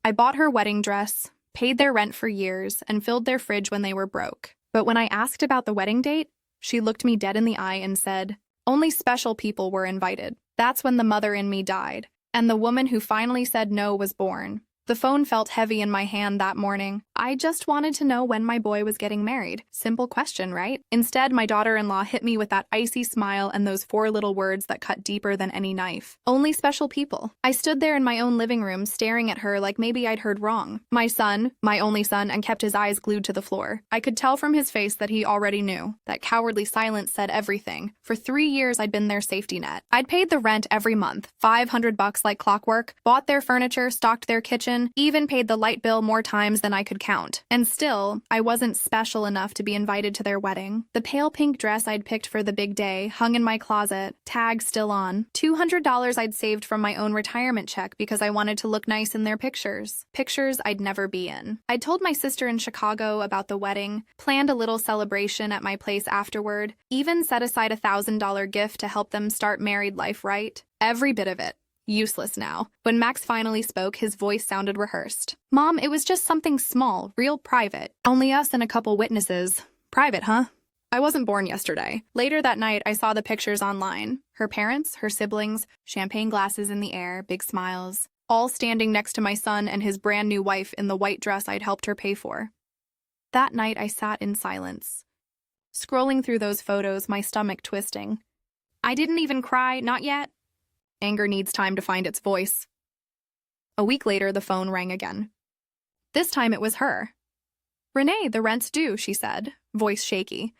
I bought her wedding dress, paid their rent for years, and filled their fridge when they were broke. But when I asked about the wedding date, she looked me dead in the eye and said, "Only special people were invited." That's when the mother in me died, and the woman who finally said no was born. The phone felt heavy in my hand that morning. I just wanted to know when my boy was getting married. Simple question, right? Instead, my daughter-in-law hit me with that icy smile and those 4 little words that cut deeper than any knife. Only special people. I stood there in my own living room staring at her like maybe I'd heard wrong. My son, my only son, and kept his eyes glued to the floor. I could tell from his face that he already knew. That cowardly silence said everything. For 3 years, I'd been their safety net. I'd paid the rent every month, $500 like clockwork, bought their furniture, stocked their kitchen, even paid the light bill more times than I could count. And still, I wasn't special enough to be invited to their wedding. The pale pink dress I'd picked for the big day hung in my closet, tag still on. $200 I'd saved from my own retirement check because I wanted to look nice in their pictures. Pictures I'd never be in. I'd told my sister in Chicago about the wedding, planned a little celebration at my place afterward, even set aside a $1,000 gift to help them start married life right. Every bit of it. Useless now. When Max finally spoke, his voice sounded rehearsed. "Mom, it was just something small, real private. Only us and a couple witnesses. Private, huh?" I wasn't born yesterday. Later that night, I saw the pictures online. Her parents, her siblings, champagne glasses in the air, big smiles, all standing next to my son and his brand new wife in the white dress I'd helped her pay for. That night, I sat in silence, scrolling through those photos, my stomach twisting. I didn't even cry, not yet. Anger needs time to find its voice. A week later, the phone rang again. This time it was her. "Renee, the rent's due," she said, voice shaky.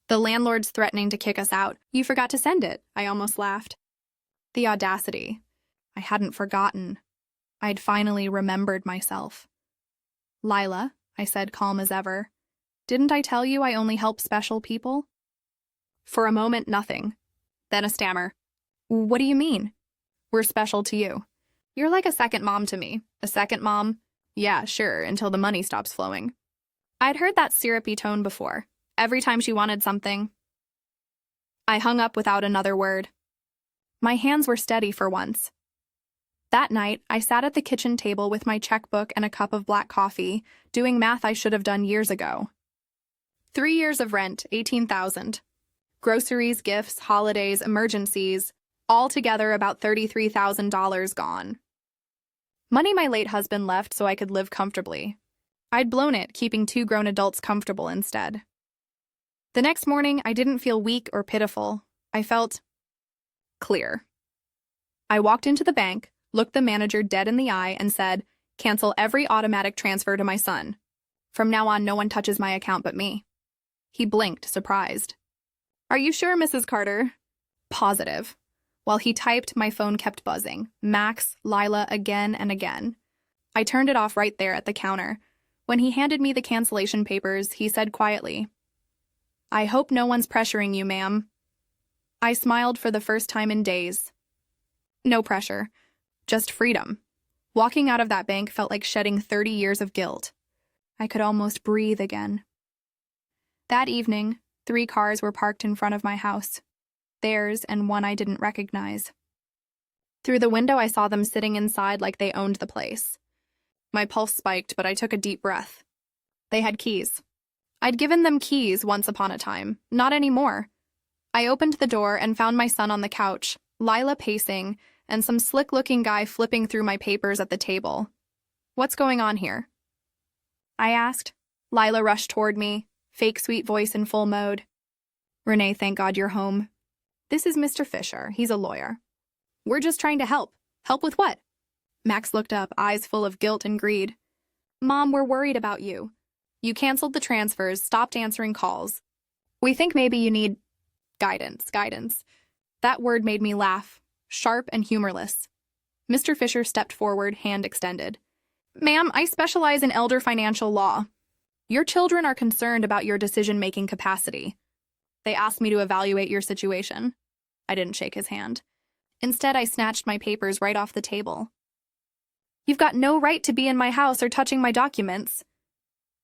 "The landlord's threatening to kick us out. You forgot to send it." I almost laughed. The audacity. I hadn't forgotten. I'd finally remembered myself. "Lila," I said, calm as ever, "didn't I tell you I only help special people?" For a moment, nothing. Then a stammer. "What do you mean?" "We're special to you. You're like a second mom to me." "A second mom?" "Yeah, sure, until the money stops flowing." I'd heard that syrupy tone before, every time she wanted something. I hung up without another word. My hands were steady for once. That night, I sat at the kitchen table with my checkbook and a cup of black coffee, doing math I should have done years ago. 3 years of rent, $18,000. Groceries, gifts, holidays, emergencies, all together about $33,000 gone. Money my late husband left so I could live comfortably. I'd blown it, keeping 2 grown adults comfortable instead. The next morning, I didn't feel weak or pitiful. I felt clear. I walked into the bank, looked the manager dead in the eye, and said, "Cancel every automatic transfer to my son. From now on, no one touches my account but me." He blinked, surprised. "Are you sure, Mrs. Carter?" "Positive." While he typed, my phone kept buzzing. Max, Lila, again and again. I turned it off right there at the counter. When he handed me the cancellation papers, he said quietly, "I hope no one's pressuring you, ma'am." I smiled for the first time in days. No pressure. Just freedom. Walking out of that bank felt like shedding 30 years of guilt. I could almost breathe again. That evening, 3 cars were parked in front of my house. Theirs and one I didn't recognize. Through the window, I saw them sitting inside like they owned the place. My pulse spiked, but I took a deep breath. They had keys. I'd given them keys once upon a time, not anymore. I opened the door and found my son on the couch, Lila pacing, and some slick-looking guy flipping through my papers at the table. "What's going on here?" I asked. Lila rushed toward me, fake sweet voice in full mode. "Renee, thank God you're home. This is Mr. Fisher. He's a lawyer. We're just trying to help. Help with what?" Max looked up, eyes full of guilt and greed. "Mom, we're worried about you. You canceled the transfers, stopped answering calls. We think maybe you need guidance. That word made me laugh, sharp and humorless. Mr. Fisher stepped forward, hand extended. "Ma'am, I specialize in elder financial law. Your children are concerned about your decision-making capacity. They asked me to evaluate your situation." I didn't shake his hand. Instead, I snatched my papers right off the table. "You've got no right to be in my house or touching my documents."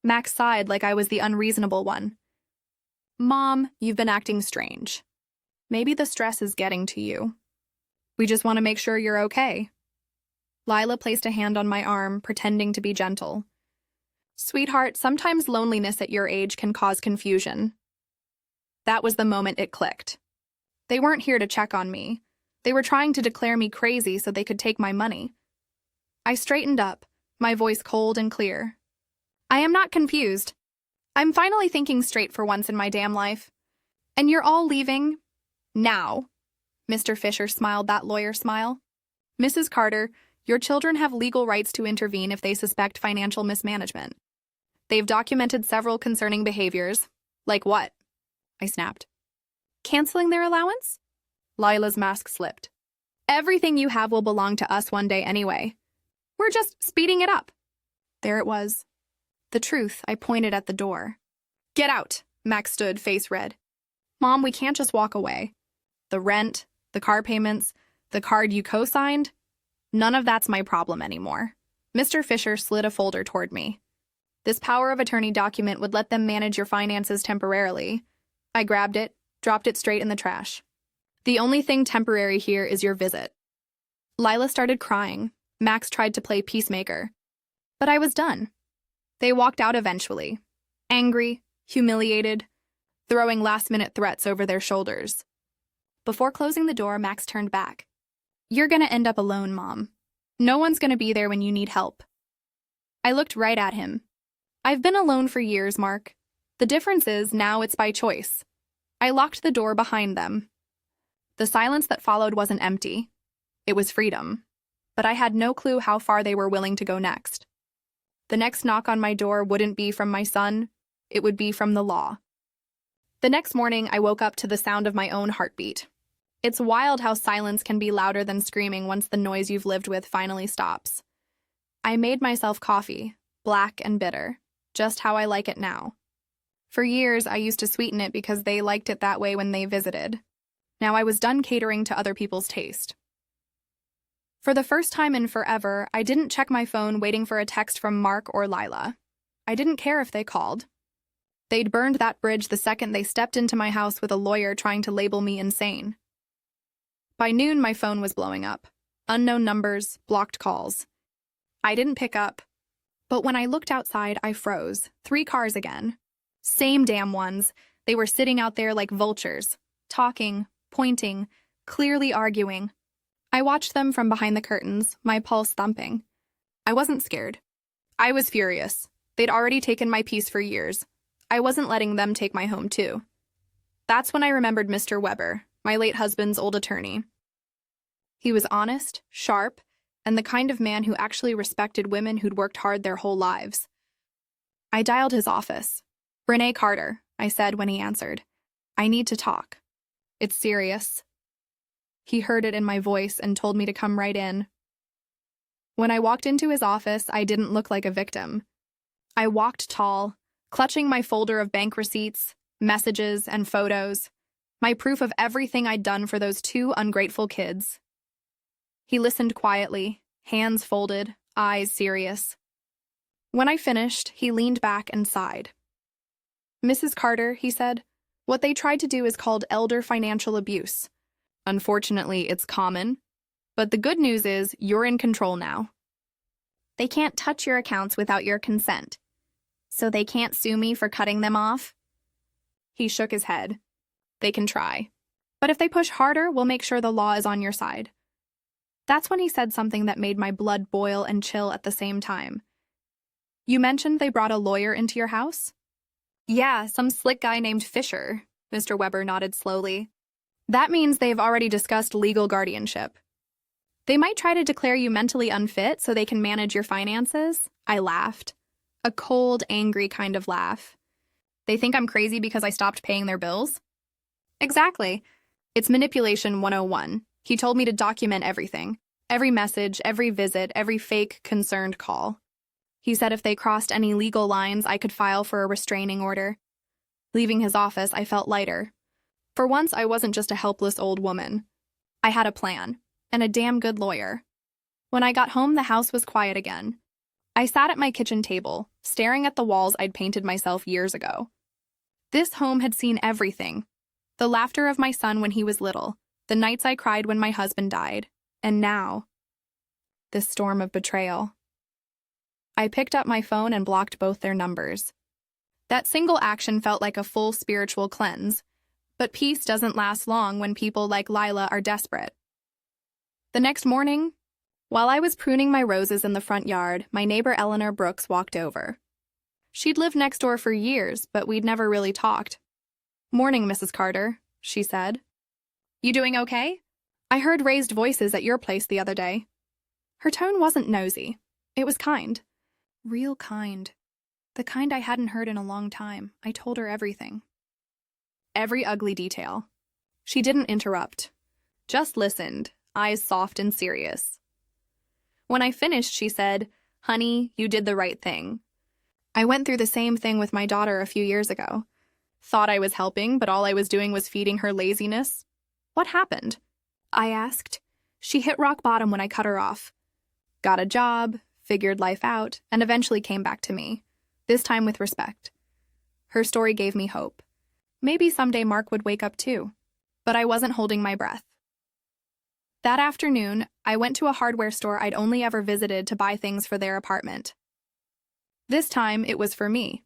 Max sighed like I was the unreasonable one. "Mom, you've been acting strange. Maybe the stress is getting to you. We just want to make sure you're okay." Lila placed a hand on my arm, pretending to be gentle. Sweetheart, sometimes loneliness at your age can cause confusion. That was the moment it clicked. They weren't here to check on me. They were trying to declare me crazy so they could take my money. I straightened up, my voice cold and clear. I am not confused. I'm finally thinking straight for once in my damn life. And you're all leaving? Now. Mr. Fisher smiled that lawyer smile. Mrs. Carter, your children have legal rights to intervene if they suspect financial mismanagement. They've documented several concerning behaviors. Like what? I snapped. Canceling their allowance? Lila's mask slipped. Everything you have will belong to us one day anyway. We're just speeding it up. There it was. The truth, I pointed at the door. Get out, Max stood, face red. Mom, we can't just walk away. The rent, the car payments, the card you co-signed, none of that's my problem anymore. Mr. Fisher slid a folder toward me. This power of attorney document would let them manage your finances temporarily. I grabbed it, dropped it straight in the trash. The only thing temporary here is your visit. Lila started crying. Max tried to play peacemaker. But I was done. They walked out eventually, angry, humiliated, throwing last-minute threats over their shoulders. Before closing the door, Max turned back. You're gonna end up alone, Mom. No one's gonna be there when you need help. I looked right at him. I've been alone for years, Mark. The difference is now it's by choice. I locked the door behind them. The silence that followed wasn't empty. It was freedom. But I had no clue how far they were willing to go next. The next knock on my door wouldn't be from my son. It would be from the law. The next morning, I woke up to the sound of my own heartbeat. It's wild how silence can be louder than screaming once the noise you've lived with finally stops. I made myself coffee, black and bitter, just how I like it now. For years, I used to sweeten it because they liked it that way when they visited. Now I was done catering to other people's taste. For the first time in forever, I didn't check my phone waiting for a text from Mark or Lila. I didn't care if they called. They'd burned that bridge the second they stepped into my house with a lawyer trying to label me insane. By noon, my phone was blowing up. Unknown numbers, blocked calls. I didn't pick up. But when I looked outside, I froze. 3 cars again. Same damn ones. They were sitting out there like vultures, talking, pointing, clearly arguing. I watched them from behind the curtains, my pulse thumping. I wasn't scared. I was furious. They'd already taken my peace for years. I wasn't letting them take my home, too. That's when I remembered Mr. Weber, my late husband's old attorney. He was honest, sharp, and the kind of man who actually respected women who'd worked hard their whole lives. I dialed his office. Renee Carter, I said when he answered. I need to talk. It's serious. He heard it in my voice and told me to come right in. When I walked into his office, I didn't look like a victim. I walked tall, clutching my folder of bank receipts, messages, and photos, my proof of everything I'd done for those 2 ungrateful kids. He listened quietly, hands folded, eyes serious. When I finished, he leaned back and sighed. Mrs. Carter, he said, what they tried to do is called elder financial abuse. Unfortunately, it's common. But the good news is you're in control now. They can't touch your accounts without your consent. So they can't sue me for cutting them off? He shook his head. They can try. But if they push harder, we'll make sure the law is on your side. That's when he said something that made my blood boil and chill at the same time. You mentioned they brought a lawyer into your house? Yeah, some slick guy named Fisher, Mr. Weber nodded slowly. That means they've already discussed legal guardianship. They might try to declare you mentally unfit so they can manage your finances. I laughed. A cold, angry kind of laugh. They think I'm crazy because I stopped paying their bills? Exactly. It's manipulation 101. He told me to document everything. Every message, every visit, every fake, concerned call. He said if they crossed any legal lines, I could file for a restraining order. Leaving his office, I felt lighter. For once, I wasn't just a helpless old woman. I had a plan, and a damn good lawyer. When I got home, the house was quiet again. I sat at my kitchen table, staring at the walls I'd painted myself years ago. This home had seen everything. The laughter of my son when he was little, the nights I cried when my husband died, and now. this storm of betrayal. I picked up my phone and blocked both their numbers. That single action felt like a full spiritual cleanse, but peace doesn't last long when people like Lila are desperate. The next morning, while I was pruning my roses in the front yard, my neighbor Eleanor Brooks walked over. She'd lived next door for years, but we'd never really talked. "Morning, Mrs. Carter," she said. "You doing okay? I heard raised voices at your place the other day." Her tone wasn't nosy. It was kind. Real kind. The kind I hadn't heard in a long time. I told her everything. Every ugly detail. She didn't interrupt. Just listened, eyes soft and serious. When I finished, she said, "Honey, you did the right thing. I went through the same thing with my daughter a few years ago. Thought I was helping, but all I was doing was feeding her laziness." "What happened?" I asked. She hit rock bottom when I cut her off. Got a job, figured life out, and eventually came back to me, this time with respect. Her story gave me hope. Maybe someday Mark would wake up too. But I wasn't holding my breath. That afternoon, I went to a hardware store I'd only ever visited to buy things for their apartment. This time, it was for me.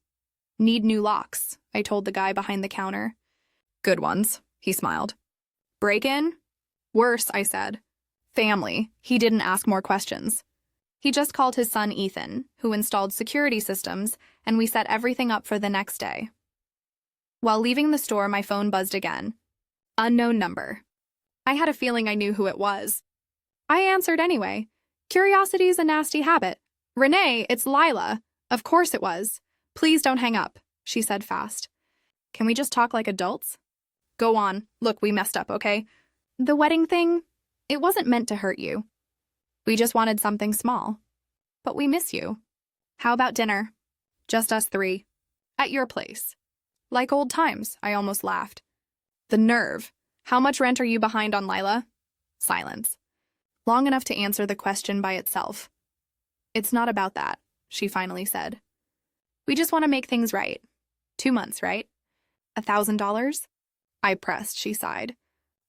"Need new locks," I told the guy behind the counter. "Good ones," he smiled. "Break-in?" "Worse," I said. "Family." He didn't ask more questions. He just called his son Ethan, who installed security systems, and we set everything up for the next day. While leaving the store, my phone buzzed again. Unknown number. I had a feeling I knew who it was. I answered anyway. "Curiosity's a nasty habit." "Renee, it's Lila." "Of course it was. Please don't hang up," she said fast. "Can we just talk like adults?" "Go on. Look, we messed up, okay? The wedding thing, it wasn't meant to hurt you. We just wanted something small. But we miss you. How about dinner? Just us three. At your place." "Like old times," I almost laughed. "The nerve. How much rent are you behind on, Lila?" Silence. Long enough to answer the question by itself. "It's not about that," she finally said. "We just want to make things right. 2 months, right? $1,000? I pressed, she sighed.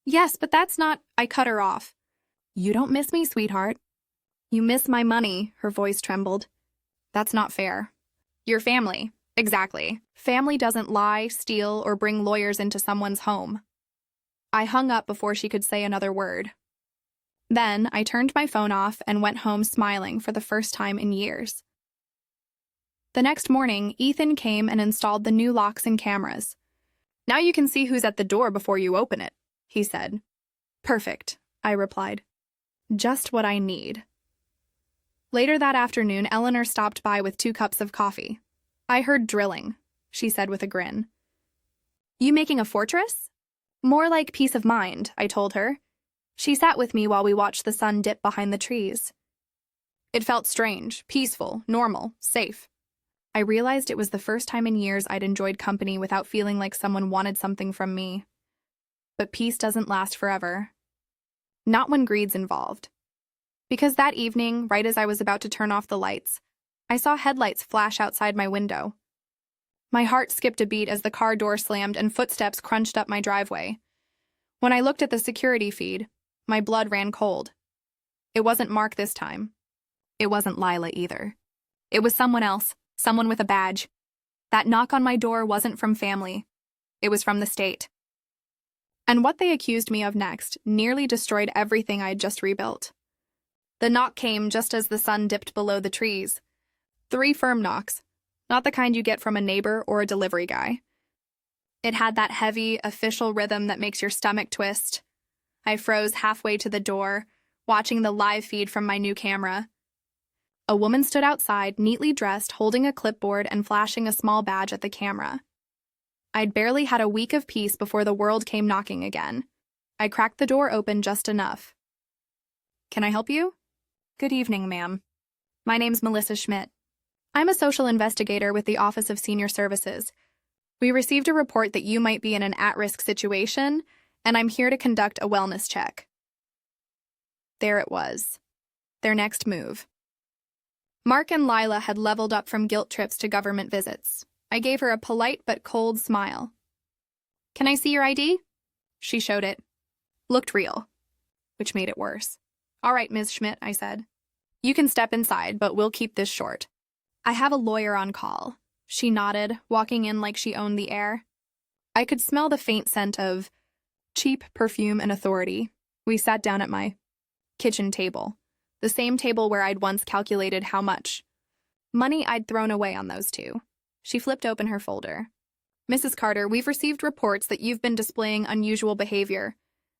"Yes, but that's not—" I cut her off. "You don't miss me, sweetheart." "You miss my money," her voice trembled. "That's not fair." "Your family." "Exactly. Family doesn't lie, steal, or bring lawyers into someone's home." I hung up before she could say another word. Then I turned my phone off and went home smiling for the first time in years. The next morning, Ethan came and installed the new locks and cameras. "Now you can see who's at the door before you open it," he said. "Perfect," I replied. "Just what I need." Later that afternoon, Eleanor stopped by with 2 cups of coffee. "I heard drilling," she said with a grin. "You making a fortress?" "More like peace of mind," I told her. She sat with me while we watched the sun dip behind the trees. It felt strange, peaceful, normal, safe. I realized it was the first time in years I'd enjoyed company without feeling like someone wanted something from me. But peace doesn't last forever. Not when greed's involved. Because that evening, right as I was about to turn off the lights, I saw headlights flash outside my window. My heart skipped a beat as the car door slammed and footsteps crunched up my driveway. When I looked at the security feed, my blood ran cold. It wasn't Mark this time. It wasn't Lila either. It was someone else, someone with a badge. That knock on my door wasn't from family. It was from the state. And what they accused me of next nearly destroyed everything I'd just rebuilt. The knock came just as the sun dipped below the trees. 3 firm knocks, not the kind you get from a neighbor or a delivery guy. It had that heavy, official rhythm that makes your stomach twist. I froze halfway to the door, watching the live feed from my new camera. A woman stood outside, neatly dressed, holding a clipboard and flashing a small badge at the camera. I'd barely had a week of peace before the world came knocking again. I cracked the door open just enough. "Can I help you?" "Good evening, ma'am. My name's Melissa Schmidt. I'm a social investigator with the Office of Senior Services. We received a report that you might be in an at-risk situation, and I'm here to conduct a wellness check." There it was. Their next move. Mark and Lila had leveled up from guilt trips to government visits. I gave her a polite but cold smile. "Can I see your ID?" She showed it. Looked real, which made it worse. "All right, Ms. Schmidt," I said. You can step inside, but we'll keep this short. I have a lawyer on call. She nodded, walking in like she owned the air. I could smell the faint scent of cheap perfume and authority. We sat down at my kitchen table, the same table where I'd once calculated how much money I'd thrown away on those two. She flipped open her folder. Mrs. Carter, we've received reports that you've been displaying unusual behavior.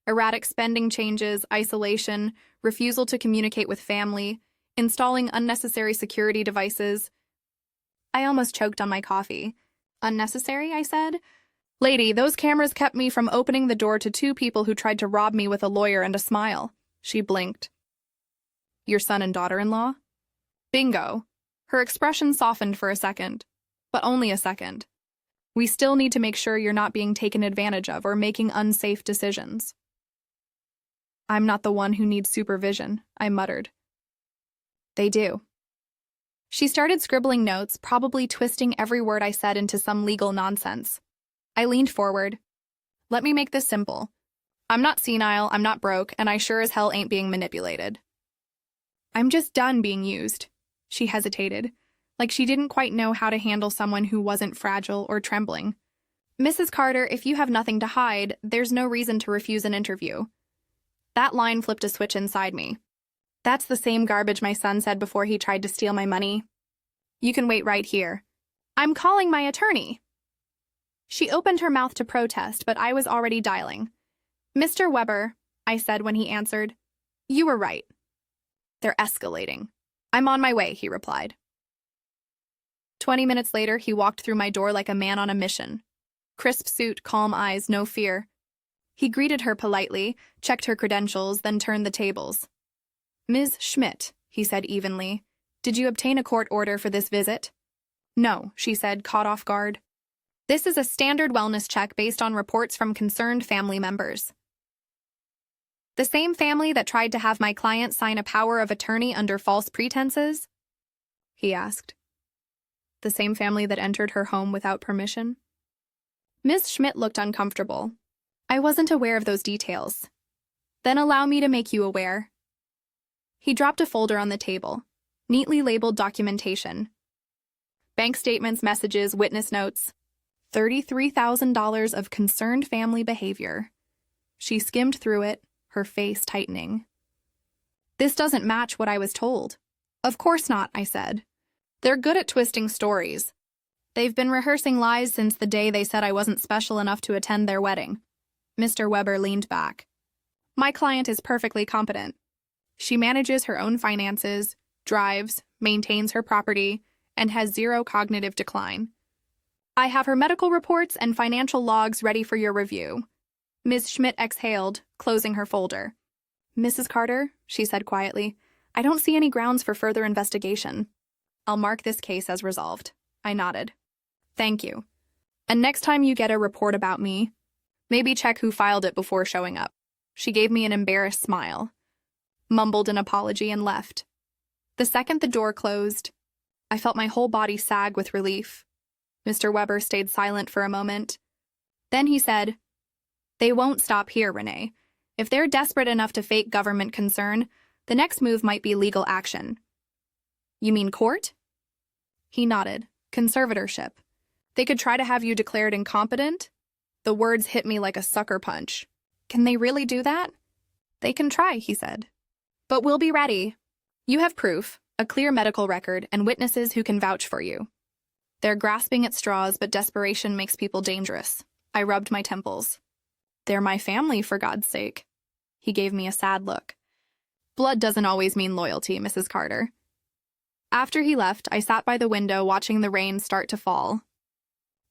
Erratic spending changes, isolation, refusal to communicate with family, installing unnecessary security devices. I almost choked on my coffee. Unnecessary, I said. Lady, those cameras kept me from opening the door to two people who tried to rob me with a lawyer and a smile. She blinked. Your son and daughter-in-law? Bingo. Her expression softened for a second, but only a second. We still need to make sure you're not being taken advantage of or making unsafe decisions. I'm not the one who needs supervision, I muttered. They do. She started scribbling notes, probably twisting every word I said into some legal nonsense. I leaned forward. Let me make this simple. I'm not senile, I'm not broke, and I sure as hell ain't being manipulated. I'm just done being used. She hesitated, like she didn't quite know how to handle someone who wasn't fragile or trembling. Mrs. Carter, if you have nothing to hide, there's no reason to refuse an interview. That line flipped a switch inside me. That's the same garbage my son said before he tried to steal my money. You can wait right here. I'm calling my attorney. She opened her mouth to protest, but I was already dialing. Mr. Weber, I said when he answered. You were right. They're escalating. I'm on my way, he replied. 20 minutes later, he walked through my door like a man on a mission. Crisp suit, calm eyes, no fear. He greeted her politely, checked her credentials, then turned the tables. Ms. Schmidt, he said evenly, did you obtain a court order for this visit? No, she said, caught off guard. This is a standard wellness check based on reports from concerned family members. The same family that tried to have my client sign a power of attorney under false pretenses? He asked. The same family that entered her home without permission? Ms. Schmidt looked uncomfortable. I wasn't aware of those details. Then allow me to make you aware. He dropped a folder on the table, neatly labeled documentation. Bank statements, messages, witness notes. $33,000 of concerned family behavior. She skimmed through it, her face tightening. This doesn't match what I was told. Of course not, I said. They're good at twisting stories. They've been rehearsing lies since the day they said I wasn't special enough to attend their wedding. Mr. Weber leaned back. My client is perfectly competent. She manages her own finances, drives, maintains her property, and has zero cognitive decline. I have her medical reports and financial logs ready for your review. Ms. Schmidt exhaled, closing her folder. Mrs. Carter, she said quietly, I don't see any grounds for further investigation. I'll mark this case as resolved. I nodded. Thank you. And next time you get a report about me, maybe check who filed it before showing up. She gave me an embarrassed smile, mumbled an apology, and left. The second the door closed, I felt my whole body sag with relief. Mr. Weber stayed silent for a moment. Then he said, They won't stop here, Renee. If they're desperate enough to fake government concern, the next move might be legal action. You mean court? He nodded. Conservatorship. They could try to have you declared incompetent? The words hit me like a sucker punch. Can they really do that? They can try, he said. But we'll be ready. You have proof, a clear medical record, and witnesses who can vouch for you. They're grasping at straws, but desperation makes people dangerous. I rubbed my temples. They're my family, for God's sake. He gave me a sad look. Blood doesn't always mean loyalty, Mrs. Carter. After he left, I sat by the window watching the rain start to fall.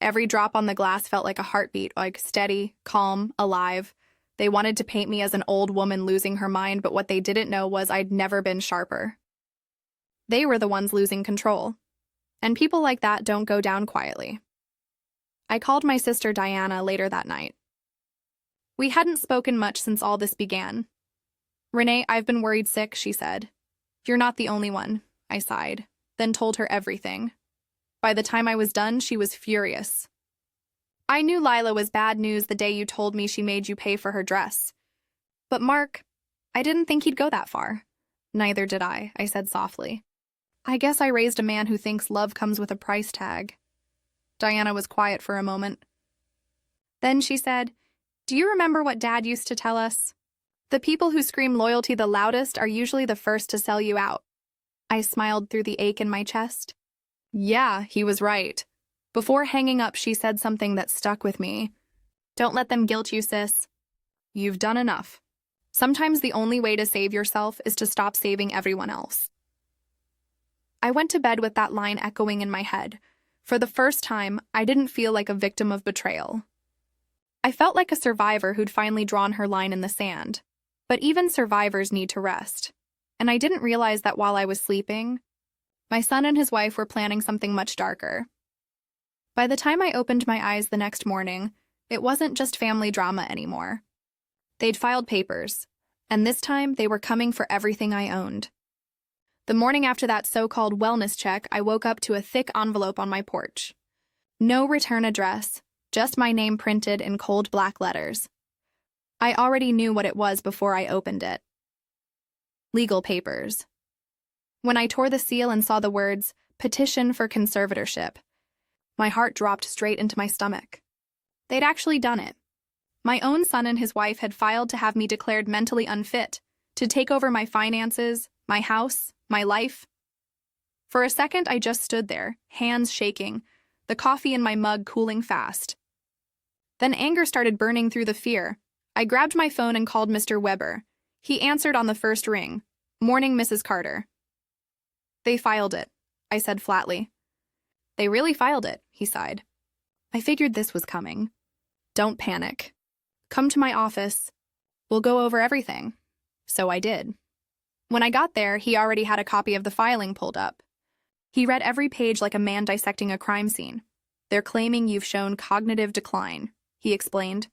Every drop on the glass felt like a heartbeat, like steady, calm, alive. They wanted to paint me as an old woman losing her mind, but what they didn't know was I'd never been sharper. They were the ones losing control. And people like that don't go down quietly. I called my sister Diana later that night. We hadn't spoken much since all this began. Renee, I've been worried sick, she said. You're not the only one, I sighed, then told her everything. By the time I was done, she was furious. I knew Lila was bad news the day you told me she made you pay for her dress. But Mark, I didn't think he'd go that far. Neither did I said softly. I guess I raised a man who thinks love comes with a price tag. Diana was quiet for a moment. Then she said, "Do you remember what Dad used to tell us? The people who scream loyalty the loudest are usually the first to sell you out." I smiled through the ache in my chest. Yeah, he was right. Before hanging up, she said something that stuck with me. "Don't let them guilt you, sis. You've done enough. Sometimes the only way to save yourself is to stop saving everyone else." I went to bed with that line echoing in my head. For the first time, I didn't feel like a victim of betrayal. I felt like a survivor who'd finally drawn her line in the sand. But even survivors need to rest. And I didn't realize that while I was sleeping, my son and his wife were planning something much darker. By the time I opened my eyes the next morning, it wasn't just family drama anymore. They'd filed papers, and this time they were coming for everything I owned. The morning after that so-called wellness check, I woke up to a thick envelope on my porch. No return address, just my name printed in cold black letters. I already knew what it was before I opened it. Legal papers. When I tore the seal and saw the words, "Petition for conservatorship," my heart dropped straight into my stomach. They'd actually done it. My own son and his wife had filed to have me declared mentally unfit, to take over my finances, my house, my life. For a second, I just stood there, hands shaking, the coffee in my mug cooling fast. Then anger started burning through the fear. I grabbed my phone and called Mr. Weber. He answered on the first ring. "Morning, Mrs. Carter." "They filed it," I said flatly. "They really filed it," he sighed. "I figured this was coming. Don't panic. Come to my office. We'll go over everything." So I did. When I got there, he already had a copy of the filing pulled up. He read every page like a man dissecting a crime scene. "They're claiming you've shown cognitive decline," he explained.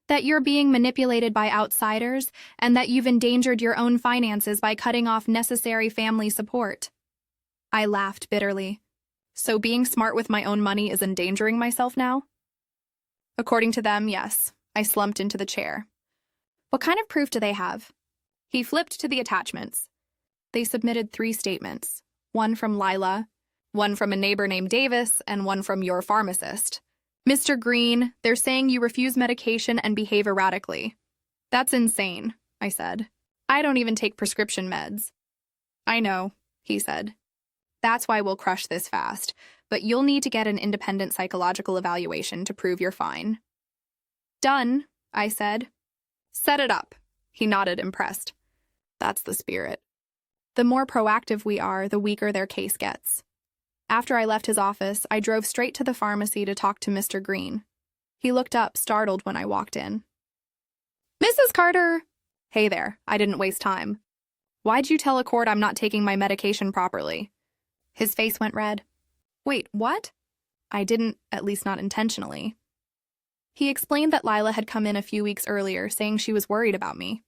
"That you're being manipulated by outsiders, and that you've endangered your own finances by cutting off necessary family support." I laughed bitterly. So being smart with my own money is endangering myself now? According to them, yes. I slumped into the chair. "What kind of proof do they have?" He flipped to the attachments. They submitted 3 statements, one from Lila, one from a neighbor named Davis, and one from your pharmacist. "Mr. Green, they're saying you refuse medication and behave erratically." "That's insane," I said. "I don't even take prescription meds." "I know," he said. "That's why we'll crush this fast, but you'll need to get an independent psychological evaluation to prove you're fine." "Done," I said. "Set it up." He nodded, impressed. That's the spirit. The more proactive we are, the weaker their case gets. After I left his office, I drove straight to the pharmacy to talk to Mr. Green. He looked up, startled, when I walked in. "Mrs. Carter!" "Hey there, I didn't waste time. Why'd you tell a court I'm not taking my medication properly?" His face went red. "Wait, what?" "I didn't, at least not intentionally." He explained that Lila had come in a few weeks earlier, saying she was worried about me.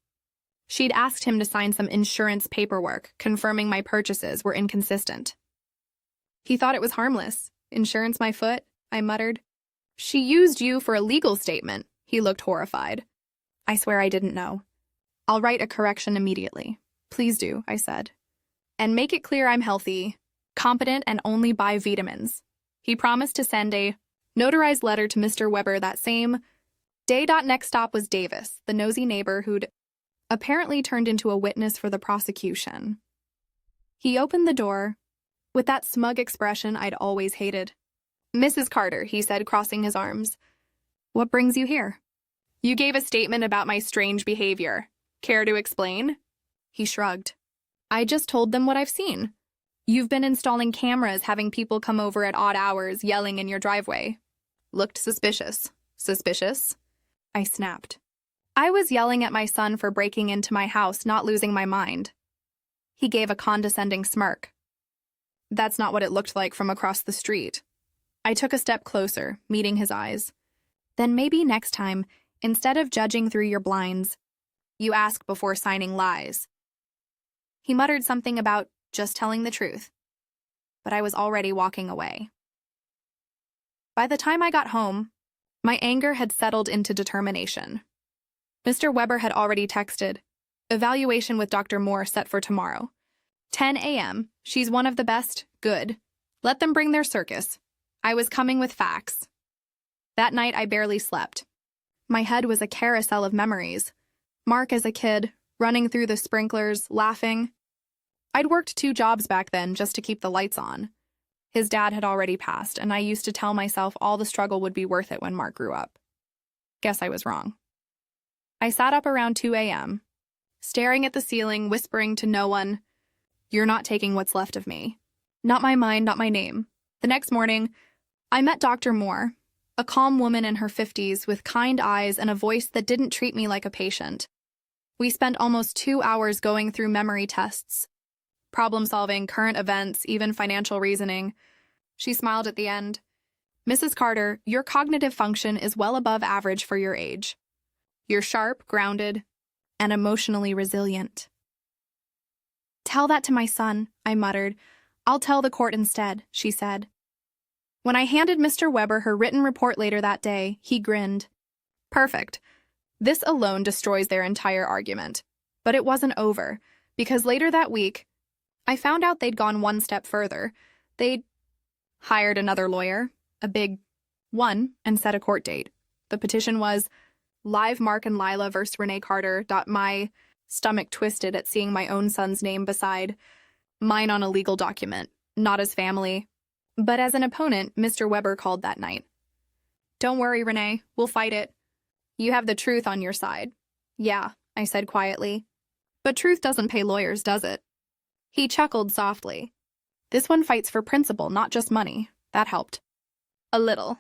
She'd asked him to sign some insurance paperwork, confirming my purchases were inconsistent. He thought it was harmless. "Insurance my foot?" I muttered. "She used you for a legal statement." He looked horrified. I swear I didn't know. "I'll write a correction immediately." "Please do," I said. "And make it clear I'm healthy, competent, and only buy vitamins." He promised to send a notarized letter to Mr. Weber that same day. Next stop was Davis, the nosy neighbor who'd apparently turned into a witness for the prosecution. He opened the door with that smug expression I'd always hated. "Mrs. Carter," he said, crossing his arms. "What brings you here?" "You gave a statement about my strange behavior. Care to explain?" He shrugged. "I just told them what I've seen. You've been installing cameras, having people come over at odd hours, yelling in your driveway. Looked suspicious." "Suspicious?" I snapped. "I was yelling at my son for breaking into my house, not losing my mind." He gave a condescending smirk. "That's not what it looked like from across the street." I took a step closer, meeting his eyes. "Then maybe next time, instead of judging through your blinds, you ask before signing lies." He muttered something about just telling the truth, but I was already walking away. By the time I got home, my anger had settled into determination. Mr. Weber had already texted, Evaluation with Dr. Moore set for tomorrow. 10 a.m. She's one of the best. Good. Let them bring their circus. I was coming with facts. That night, I barely slept. My head was a carousel of memories. Mark as a kid, running through the sprinklers, laughing. I'd worked 2 jobs back then just to keep the lights on. His dad had already passed, and I used to tell myself all the struggle would be worth it when Mark grew up. Guess I was wrong. I sat up around 2 a.m., staring at the ceiling, whispering to no one, "You're not taking what's left of me. Not my mind, not my name." The next morning, I met Dr. Moore, a calm woman in her 50s with kind eyes and a voice that didn't treat me like a patient. We spent almost 2 hours going through memory tests, problem-solving, current events, even financial reasoning. She smiled at the end. "Mrs. Carter, your cognitive function is well above average for your age. You're sharp, grounded, and emotionally resilient." "Tell that to my son," I muttered. "I'll tell the court instead," she said. When I handed Mr. Weber her written report later that day, he grinned. "Perfect. This alone destroys their entire argument." But it wasn't over, because later that week, I found out they'd gone one step further. They'd hired another lawyer, a big one, and set a court date. The petition was Live Mark and Lila vs. Renee Carter. My stomach twisted at seeing my own son's name beside mine on a legal document, not as family, but as an opponent. Mr. Weber called that night. "Don't worry, Renee, we'll fight it. You have the truth on your side." "Yeah," I said quietly. "But truth doesn't pay lawyers, does it?" He chuckled softly. "This one fights for principle, not just money." That helped. A little.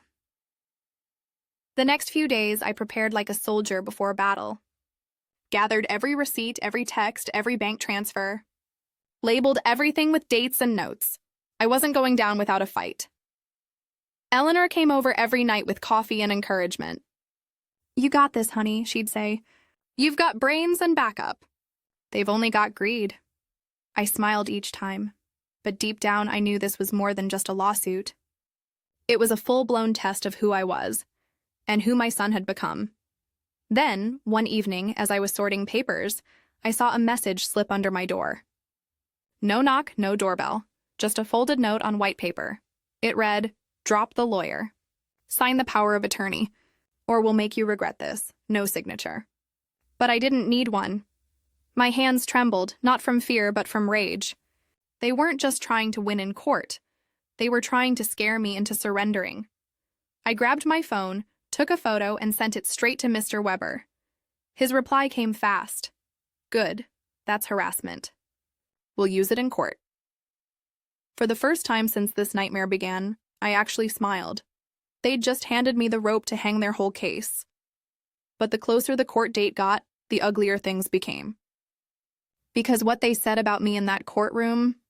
The next few days, I prepared like a soldier before a battle. Gathered every receipt, every text, every bank transfer. Labeled everything with dates and notes. I wasn't going down without a fight. Eleanor came over every night with coffee and encouragement. "You got this, honey," she'd say. "You've got brains and backup." "They've only got greed." I smiled each time, but deep down I knew this was more than just a lawsuit. It was a full-blown test of who I was, and who my son had become. Then, one evening, as I was sorting papers, I saw a message slip under my door. No knock, no doorbell, just a folded note on white paper. It read, "Drop the lawyer. Sign the power of attorney, or we'll make you regret this." No signature. But I didn't need one. My hands trembled, not from fear, but from rage. They weren't just trying to win in court. They were trying to scare me into surrendering. I grabbed my phone, took a photo, and sent it straight to Mr. Weber. His reply came fast. "Good. That's harassment. We'll use it in court." For the first time since this nightmare began, I actually smiled. They'd just handed me the rope to hang their whole case. But the closer the court date got, the uglier things became. Because what they said about me in that courtroom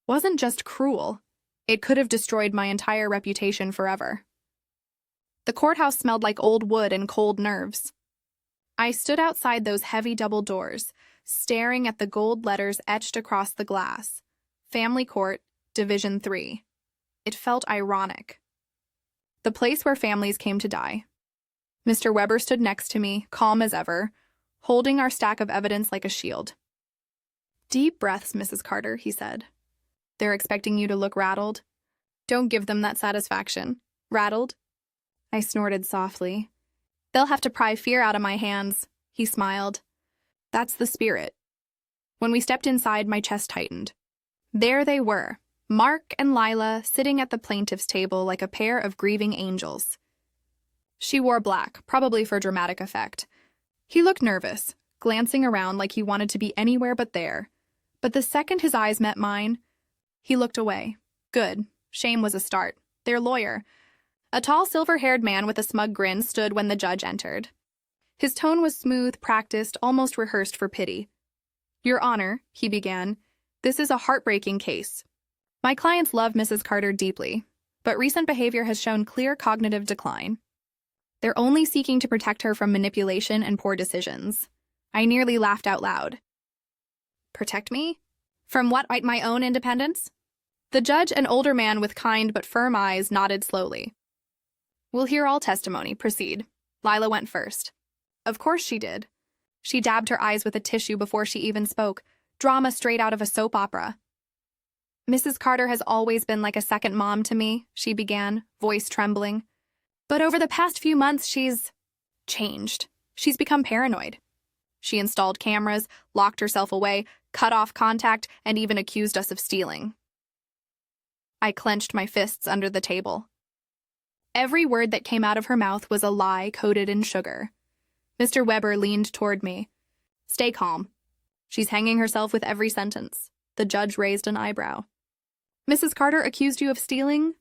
wasn't just cruel. It could have destroyed my entire reputation forever. The courthouse smelled like old wood and cold nerves. I stood outside those heavy double doors, staring at the gold letters etched across the glass. Family Court, Division 3. It felt ironic. The place where families came to die. Mr. Weber stood next to me, calm as ever, holding our stack of evidence like a shield. "Deep breaths, Mrs. Carter," he said. "They're expecting you to look rattled. Don't give them that satisfaction." "Rattled?" I snorted softly. "They'll have to pry fear out of my hands," he smiled. "That's the spirit." When we stepped inside, my chest tightened. There they were, Mark and Lila, sitting at the plaintiff's table like a pair of grieving angels. She wore black, probably for dramatic effect. He looked nervous, glancing around like he wanted to be anywhere but there. But the second his eyes met mine, he looked away. Good. Shame was a start. Their lawyer, a tall silver-haired man with a smug grin, stood when the judge entered. His tone was smooth, practiced, almost rehearsed for pity. "Your Honor," he began, "this is a heartbreaking case. My clients love Mrs. Carter deeply, but recent behavior has shown clear cognitive decline. They're only seeking to protect her from manipulation and poor decisions." I nearly laughed out loud. Protect me? From what, my own independence? The judge, an older man with kind but firm eyes, nodded slowly. "We'll hear all testimony. Proceed." Lila went first. Of course she did. She dabbed her eyes with a tissue before she even spoke. Drama straight out of a soap opera. Mrs. Carter has always been like a second mom to me, she began, voice trembling. But over the past few months, she's changed. She's become paranoid. She installed cameras, locked herself away, cut off contact, and even accused us of stealing. I clenched my fists under the table. Every word that came out of her mouth was a lie coated in sugar. Mr. Weber leaned toward me. Stay calm. She's hanging herself with every sentence. The judge raised an eyebrow. Mrs. Carter accused you of stealing?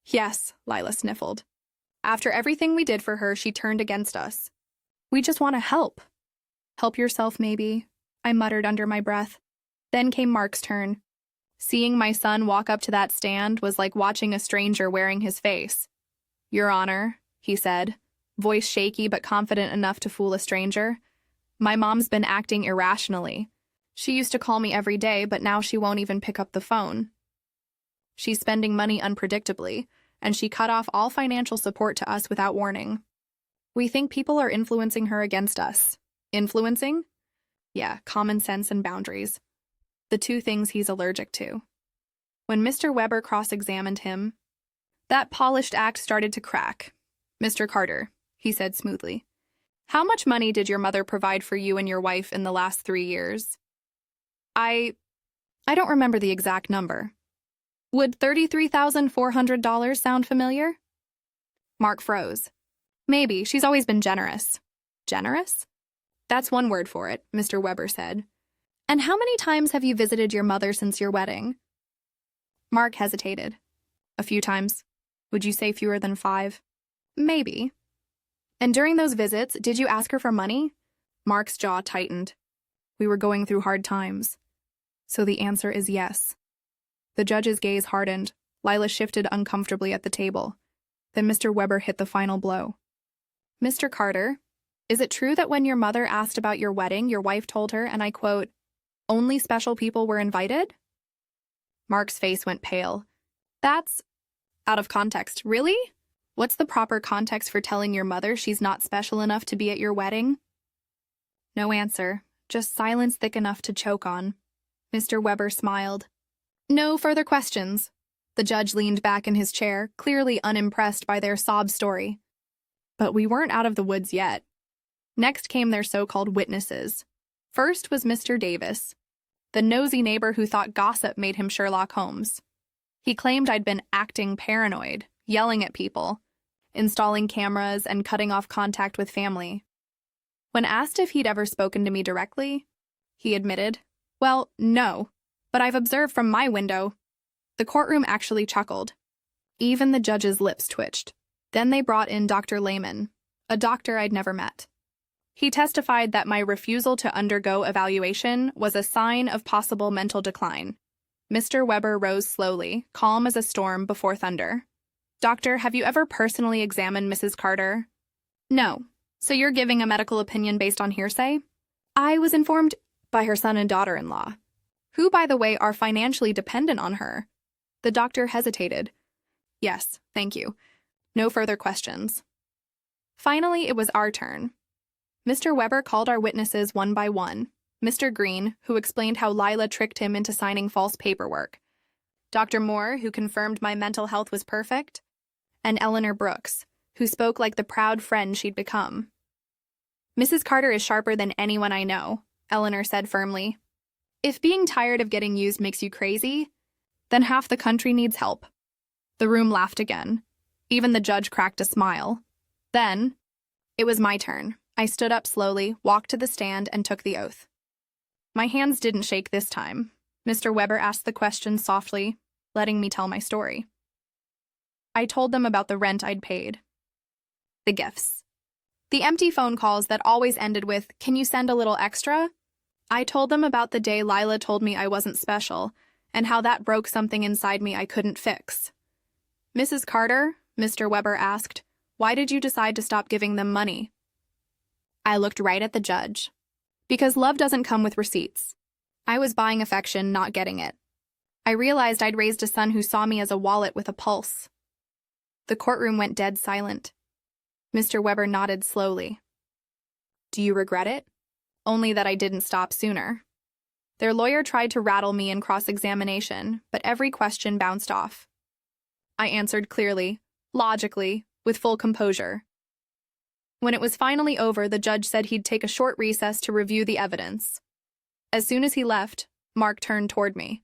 Yes, Lila sniffled. After everything we did for her, she turned against us. We just want to help. Help yourself, maybe, I muttered under my breath. Then came Mark's turn. Seeing my son walk up to that stand was like watching a stranger wearing his face. Your Honor, he said, voice shaky but confident enough to fool a stranger. My mom's been acting irrationally. She used to call me every day, but now she won't even pick up the phone. She's spending money unpredictably, and she cut off all financial support to us without warning. We think people are influencing her against us. Influencing? Yeah, common sense and boundaries. The two things he's allergic to. When Mr. Weber cross-examined him, that polished act started to crack. Mr. Carter, he said smoothly, how much money did your mother provide for you and your wife in the last 3 years? I don't remember the exact number. Would $33,400 sound familiar? Mark froze. Maybe. She's always been generous. Generous? That's one word for it, Mr. Weber said. And how many times have you visited your mother since your wedding? Mark hesitated. A few times. Would you say fewer than 5? Maybe. And during those visits, did you ask her for money? Mark's jaw tightened. We were going through hard times. So the answer is yes. The judge's gaze hardened. Lila shifted uncomfortably at the table. Then Mr. Weber hit the final blow. Mr. Carter, is it true that when your mother asked about your wedding, your wife told her, and I quote, only special people were invited? Mark's face went pale. That's out of context. Really? What's the proper context for telling your mother she's not special enough to be at your wedding? No answer, just silence thick enough to choke on. Mr. Weber smiled. No further questions. The judge leaned back in his chair, clearly unimpressed by their sob story. But we weren't out of the woods yet. Next came their so-called witnesses. First was Mr. Davis, the nosy neighbor who thought gossip made him Sherlock Holmes. He claimed I'd been acting paranoid, yelling at people, installing cameras, and cutting off contact with family. When asked if he'd ever spoken to me directly, he admitted, well, no, but I've observed from my window. The courtroom actually chuckled. Even the judge's lips twitched. Then they brought in Dr. Lehman, a doctor I'd never met. He testified that my refusal to undergo evaluation was a sign of possible mental decline. Mr. Weber rose slowly, calm as a storm before thunder. Doctor, have you ever personally examined Mrs. Carter? No. So you're giving a medical opinion based on hearsay? I was informed by her son and daughter-in-law, who, by the way, are financially dependent on her. The doctor hesitated. Yes, thank you. No further questions. Finally, it was our turn. Mr. Weber called our witnesses one by one. Mr. Green, who explained how Lila tricked him into signing false paperwork. Dr. Moore, who confirmed my mental health was perfect. And Eleanor Brooks, who spoke like the proud friend she'd become. Mrs. Carter is sharper than anyone I know, Eleanor said firmly. If being tired of getting used makes you crazy, then half the country needs help. The room laughed again. Even the judge cracked a smile. Then, it was my turn. I stood up slowly, walked to the stand, and took the oath. My hands didn't shake this time. Mr. Weber asked the questions softly, letting me tell my story. I told them about the rent I'd paid. The gifts. The empty phone calls that always ended with, "Can you send a little extra?" I told them about the day Lila told me I wasn't special, and how that broke something inside me I couldn't fix. Mrs. Carter, Mr. Weber asked, why did you decide to stop giving them money? I looked right at the judge. Because love doesn't come with receipts. I was buying affection, not getting it. I realized I'd raised a son who saw me as a wallet with a pulse. The courtroom went dead silent. Mr. Weber nodded slowly. Do you regret it? only that I didn't stop sooner. Their lawyer tried to rattle me in cross-examination, but every question bounced off. I answered clearly, logically, with full composure. When it was finally over, the judge said he'd take a short recess to review the evidence. As soon as he left, Mark turned toward me.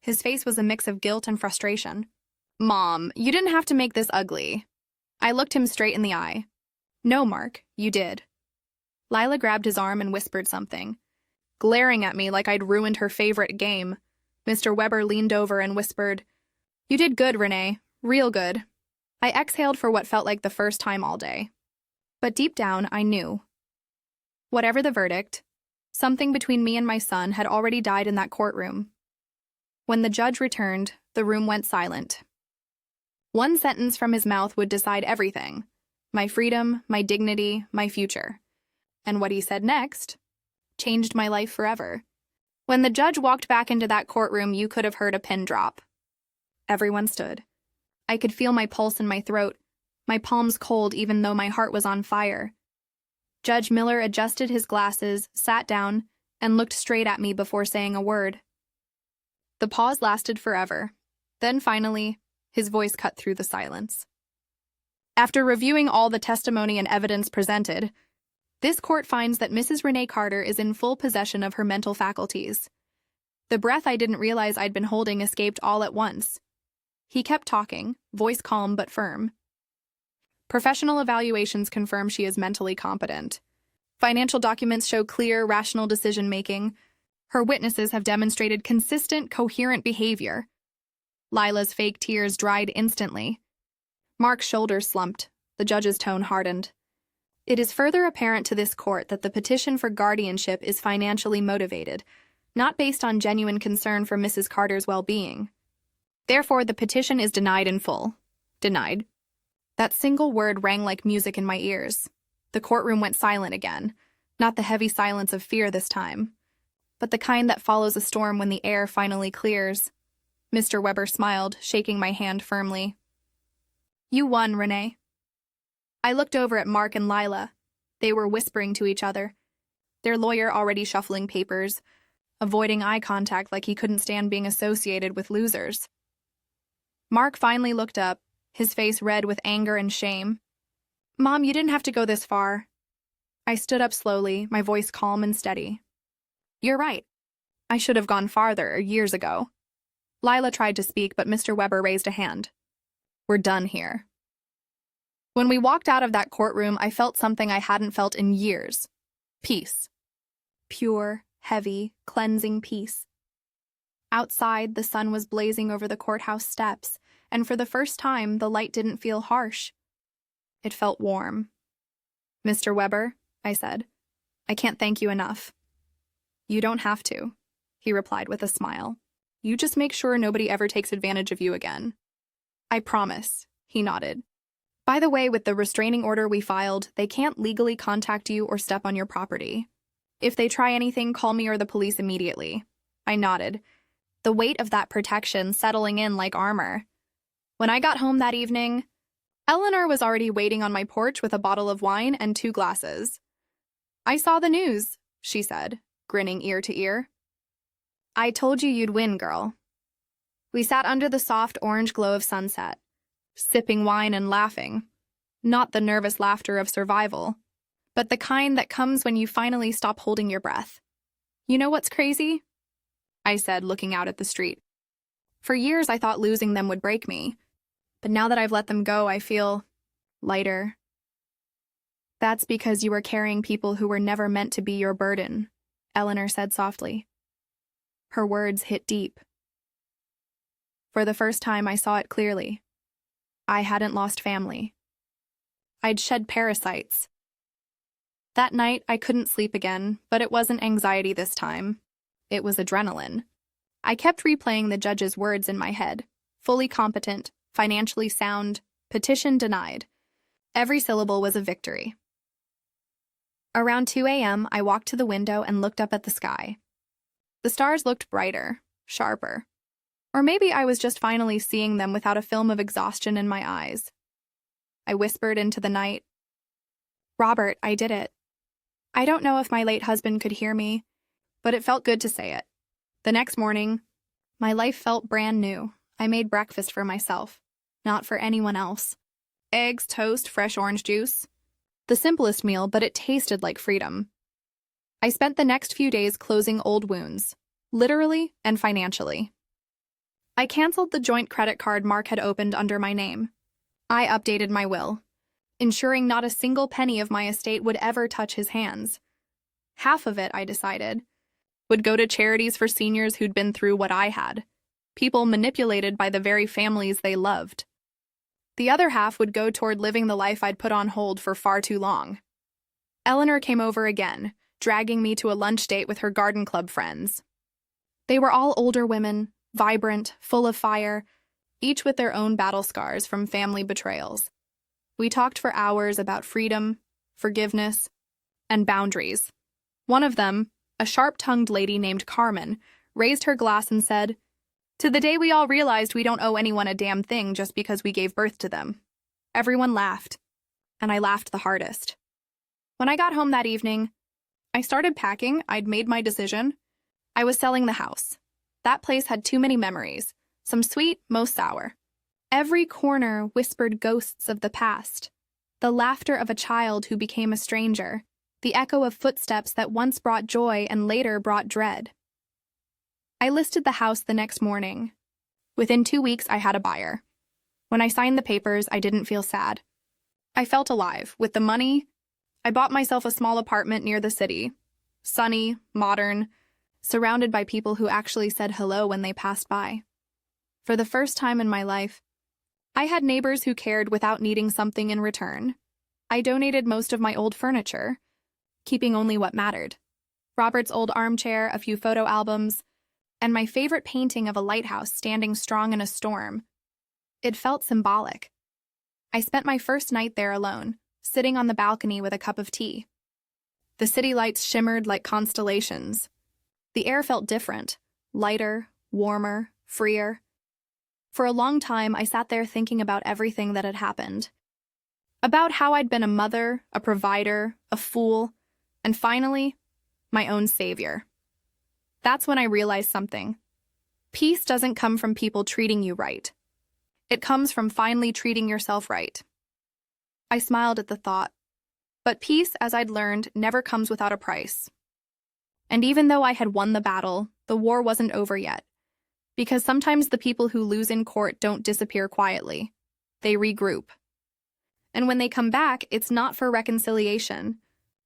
His face was a mix of guilt and frustration. "Mom, you didn't have to make this ugly." I looked him straight in the eye. "No, Mark, you did." Lila grabbed his arm and whispered something, glaring at me like I'd ruined her favorite game. Mr. Weber leaned over and whispered, "You did good, Renee. Real good." I exhaled for what felt like the first time all day. But deep down, I knew. Whatever the verdict, something between me and my son had already died in that courtroom. When the judge returned, the room went silent. One sentence from his mouth would decide everything: my freedom, my dignity, my future. And what he said next changed my life forever. When the judge walked back into that courtroom, you could have heard a pin drop. Everyone stood. I could feel my pulse in my throat, my palms cold even though my heart was on fire. Judge Miller adjusted his glasses, sat down, and looked straight at me before saying a word. The pause lasted forever. Then finally, his voice cut through the silence. "After reviewing all the testimony and evidence presented, this court finds that Mrs. Renee Carter is in full possession of her mental faculties." The breath I didn't realize I'd been holding escaped all at once. He kept talking, voice calm but firm. "Professional evaluations confirm she is mentally competent. Financial documents show clear, rational decision-making. Her witnesses have demonstrated consistent, coherent behavior." Lila's fake tears dried instantly. Mark's shoulders slumped. The judge's tone hardened. "It is further apparent to this court that the petition for guardianship is financially motivated, not based on genuine concern for Mrs. Carter's well-being. Therefore, the petition is denied in full." Denied. That single word rang like music in my ears. The courtroom went silent again, not the heavy silence of fear this time, but the kind that follows a storm when the air finally clears. Mr. Weber smiled, shaking my hand firmly. "You won, Renee." I looked over at Mark and Lila. They were whispering to each other, their lawyer already shuffling papers, avoiding eye contact like he couldn't stand being associated with losers. Mark finally looked up, his face red with anger and shame. "Mom, you didn't have to go this far." I stood up slowly, my voice calm and steady. "You're right. I should have gone farther years ago." Lila tried to speak, but Mr. Weber raised a hand. "We're done here." When we walked out of that courtroom, I felt something I hadn't felt in years. Peace. Pure, heavy, cleansing peace. Outside, the sun was blazing over the courthouse steps, and for the first time, the light didn't feel harsh. It felt warm. "Mr. Weber," I said, "I can't thank you enough." "You don't have to," he replied with a smile. "You just make sure nobody ever takes advantage of you again." "I promise," he nodded. "By the way, with the restraining order we filed, they can't legally contact you or step on your property. If they try anything, call me or the police immediately." I nodded, the weight of that protection settling in like armor. When I got home that evening, Eleanor was already waiting on my porch with a bottle of wine and 2 glasses. "I saw the news," she said, grinning ear to ear. "I told you you'd win, girl." We sat under the soft orange glow of sunset, sipping wine and laughing. Not the nervous laughter of survival, but the kind that comes when you finally stop holding your breath. "You know what's crazy?" I said, looking out at the street. "For years I thought losing them would break me, but now that I've let them go, I feel lighter." "That's because you were carrying people who were never meant to be your burden," Eleanor said softly. Her words hit deep. For the first time, I saw it clearly. I hadn't lost family. I'd shed parasites. That night, I couldn't sleep again, but it wasn't anxiety this time. It was adrenaline. I kept replaying the judge's words in my head. Fully competent, financially sound, petition denied. Every syllable was a victory. Around 2 a.m., I walked to the window and looked up at the sky. The stars looked brighter, sharper. Or maybe I was just finally seeing them without a film of exhaustion in my eyes. I whispered into the night, "Robert, I did it. I don't know if my late husband could hear me, but it felt good to say it. The next morning, my life felt brand new. I made breakfast for myself, not for anyone else. Eggs, toast, fresh orange juice. The simplest meal, but it tasted like freedom. I spent the next few days closing old wounds, literally and financially. I canceled the joint credit card Mark had opened under my name. I updated my will, ensuring not a single penny of my estate would ever touch his hands. Half of it, I decided, would go to charities for seniors who'd been through what I had, people manipulated by the very families they loved. The other half would go toward living the life I'd put on hold for far too long. Eleanor came over again, dragging me to a lunch date with her garden club friends. They were all older women, vibrant, full of fire, each with their own battle scars from family betrayals. We talked for hours about freedom, forgiveness, and boundaries. One of them, a sharp-tongued lady named Carmen, raised her glass and said, "To the day we all realized we don't owe anyone a damn thing just because we gave birth to them." Everyone laughed, and I laughed the hardest. When I got home that evening, I started packing. I'd made my decision. I was selling the house. That place had too many memories, some sweet, most sour. Every corner whispered ghosts of the past, the laughter of a child who became a stranger, the echo of footsteps that once brought joy and later brought dread. I listed the house the next morning. Within 2 weeks, I had a buyer. When I signed the papers, I didn't feel sad. I felt alive. With the money, I bought myself a small apartment near the city. Sunny, modern, surrounded by people who actually said hello when they passed by. For the first time in my life, I had neighbors who cared without needing something in return. I donated most of my old furniture, keeping only what mattered. Robert's old armchair, a few photo albums, and my favorite painting of a lighthouse standing strong in a storm. It felt symbolic. I spent my first night there alone, sitting on the balcony with a cup of tea. The city lights shimmered like constellations. The air felt different, lighter, warmer, freer. For a long time, I sat there thinking about everything that had happened. About how I'd been a mother, a provider, a fool, and finally, my own savior. That's when I realized something. Peace doesn't come from people treating you right. It comes from finally treating yourself right. I smiled at the thought. But peace, as I'd learned, never comes without a price. And even though I had won the battle, the war wasn't over yet. Because sometimes the people who lose in court don't disappear quietly. They regroup. And when they come back, it's not for reconciliation.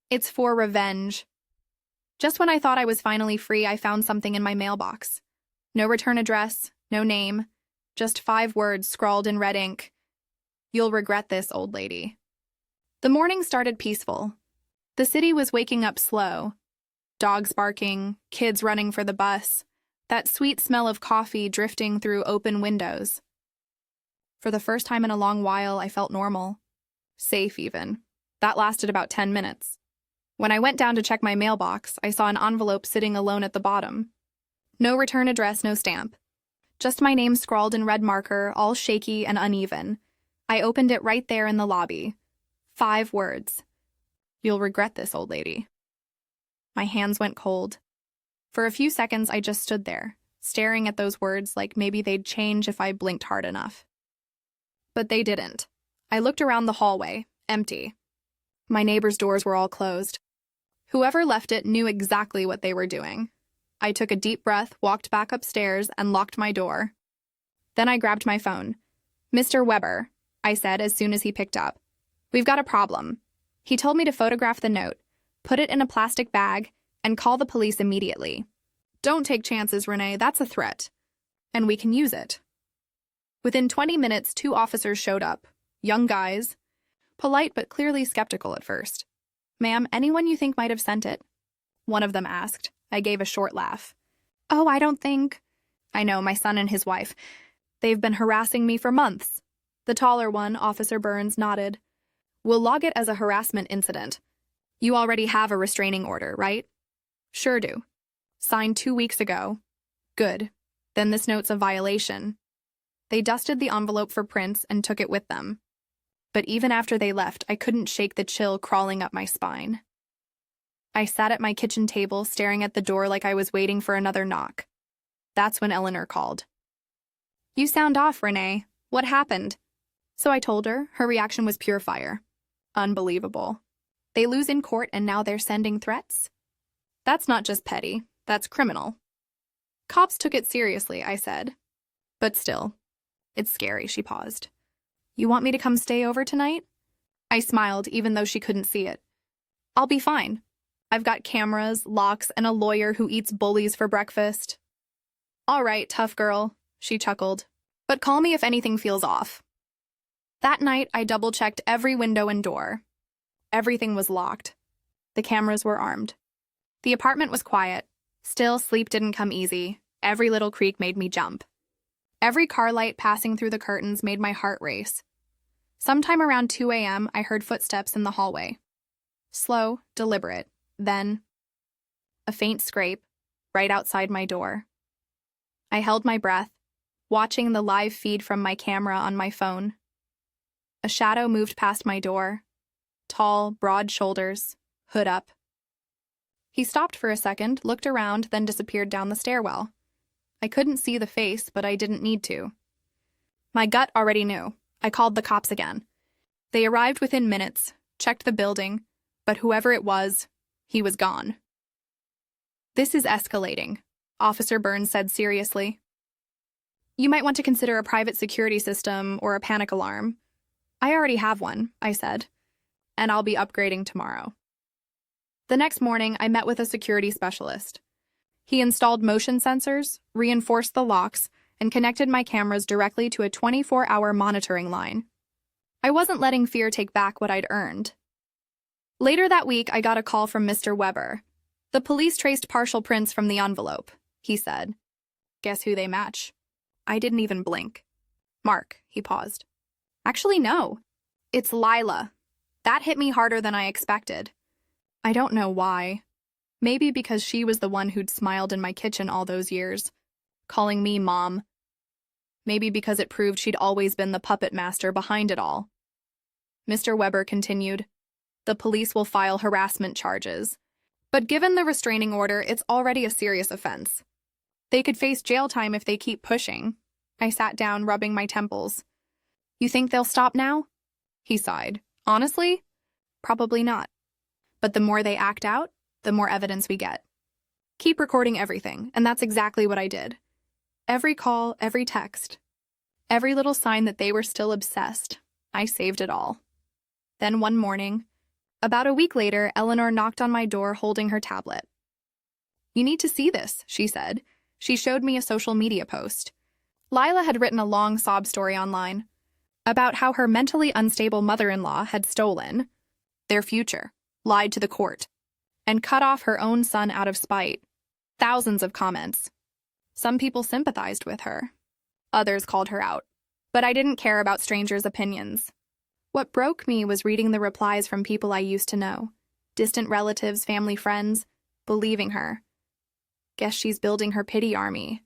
It's for revenge. Just when I thought I was finally free, I found something in my mailbox. No return address, no name, just 5 words scrawled in red ink. "You'll regret this, old lady." The morning started peaceful. The city was waking up slow. Dogs barking, kids running for the bus, that sweet smell of coffee drifting through open windows. For the first time in a long while, I felt normal. Safe, even. That lasted about 10 minutes. When I went down to check my mailbox, I saw an envelope sitting alone at the bottom. No return address, no stamp. Just my name scrawled in red marker, all shaky and uneven. I opened it right there in the lobby. 5 words. "You'll regret this, old lady." My hands went cold. For a few seconds, I just stood there, staring at those words like maybe they'd change if I blinked hard enough. But they didn't. I looked around the hallway, empty. My neighbors' doors were all closed. Whoever left it knew exactly what they were doing. I took a deep breath, walked back upstairs, and locked my door. Then I grabbed my phone. "Mr. Weber," I said as soon as he picked up. "We've got a problem." He told me to photograph the note, put it in a plastic bag, and call the police immediately. "Don't take chances, Renee. That's a threat. And we can use it." Within 20 minutes, 2 officers showed up. Young guys. Polite but clearly skeptical at first. "Ma'am, anyone you think might have sent it?" one of them asked. I gave a short laugh. "Oh, I don't think—" "I know, my son and his wife. They've been harassing me for months." The taller one, Officer Burns, nodded. "We'll log it as a harassment incident. You already have a restraining order, right?" "Sure do." "Signed 2 weeks ago." "Good. Then this note's a violation." They dusted the envelope for prints and took it with them. But even after they left, I couldn't shake the chill crawling up my spine. I sat at my kitchen table staring at the door like I was waiting for another knock. That's when Eleanor called. "You sound off, Renee. What happened?" So I told her. Her reaction was pure fire. Unbelievable. They lose in court and now they're sending threats? That's not just petty, that's criminal. Cops took it seriously, I said. But still, it's scary, she paused. You want me to come stay over tonight? I smiled, even though she couldn't see it. I'll be fine. I've got cameras, locks, and a lawyer who eats bullies for breakfast. All right, tough girl, she chuckled. But call me if anything feels off. That night, I double-checked every window and door. Everything was locked. The cameras were armed. The apartment was quiet. Still, sleep didn't come easy. Every little creak made me jump. Every car light passing through the curtains made my heart race. Sometime around 2 a.m., I heard footsteps in the hallway. Slow, deliberate. Then, a faint scrape right outside my door. I held my breath, watching the live feed from my camera on my phone. A shadow moved past my door. Tall, broad shoulders, hood up. He stopped for a second, looked around, then disappeared down the stairwell. I couldn't see the face, but I didn't need to. My gut already knew. I called the cops again. They arrived within minutes, checked the building, but whoever it was, he was gone. This is escalating, Officer Burns said seriously. You might want to consider a private security system or a panic alarm. I already have one, I said, and I'll be upgrading tomorrow. The next morning, I met with a security specialist. He installed motion sensors, reinforced the locks, and connected my cameras directly to a 24-hour monitoring line. I wasn't letting fear take back what I'd earned. Later that week, I got a call from Mr. Weber. The police traced partial prints from the envelope, he said. Guess who they match? I didn't even blink. Mark, he paused. Actually, no. It's Lila. That hit me harder than I expected. I don't know why. Maybe because she was the one who'd smiled in my kitchen all those years, calling me Mom. Maybe because it proved she'd always been the puppet master behind it all. Mr. Weber continued, the police will file harassment charges. But given the restraining order, it's already a serious offense. They could face jail time if they keep pushing. I sat down, rubbing my temples. You think they'll stop now? He sighed. Honestly? Probably not. But the more they act out, the more evidence we get. Keep recording everything, and that's exactly what I did. Every call, every text, every little sign that they were still obsessed. I saved it all. Then one morning, about a week later, Eleanor knocked on my door holding her tablet. You need to see this, she said. She showed me a social media post. Lila had written a long sob story online about how her mentally unstable mother-in-law had stolen their future, lied to the court, and cut off her own son out of spite. Thousands of comments. Some people sympathized with her. Others called her out. But I didn't care about strangers' opinions. What broke me was reading the replies from people I used to know. Distant relatives, family friends, believing her. Guess she's building her pity army,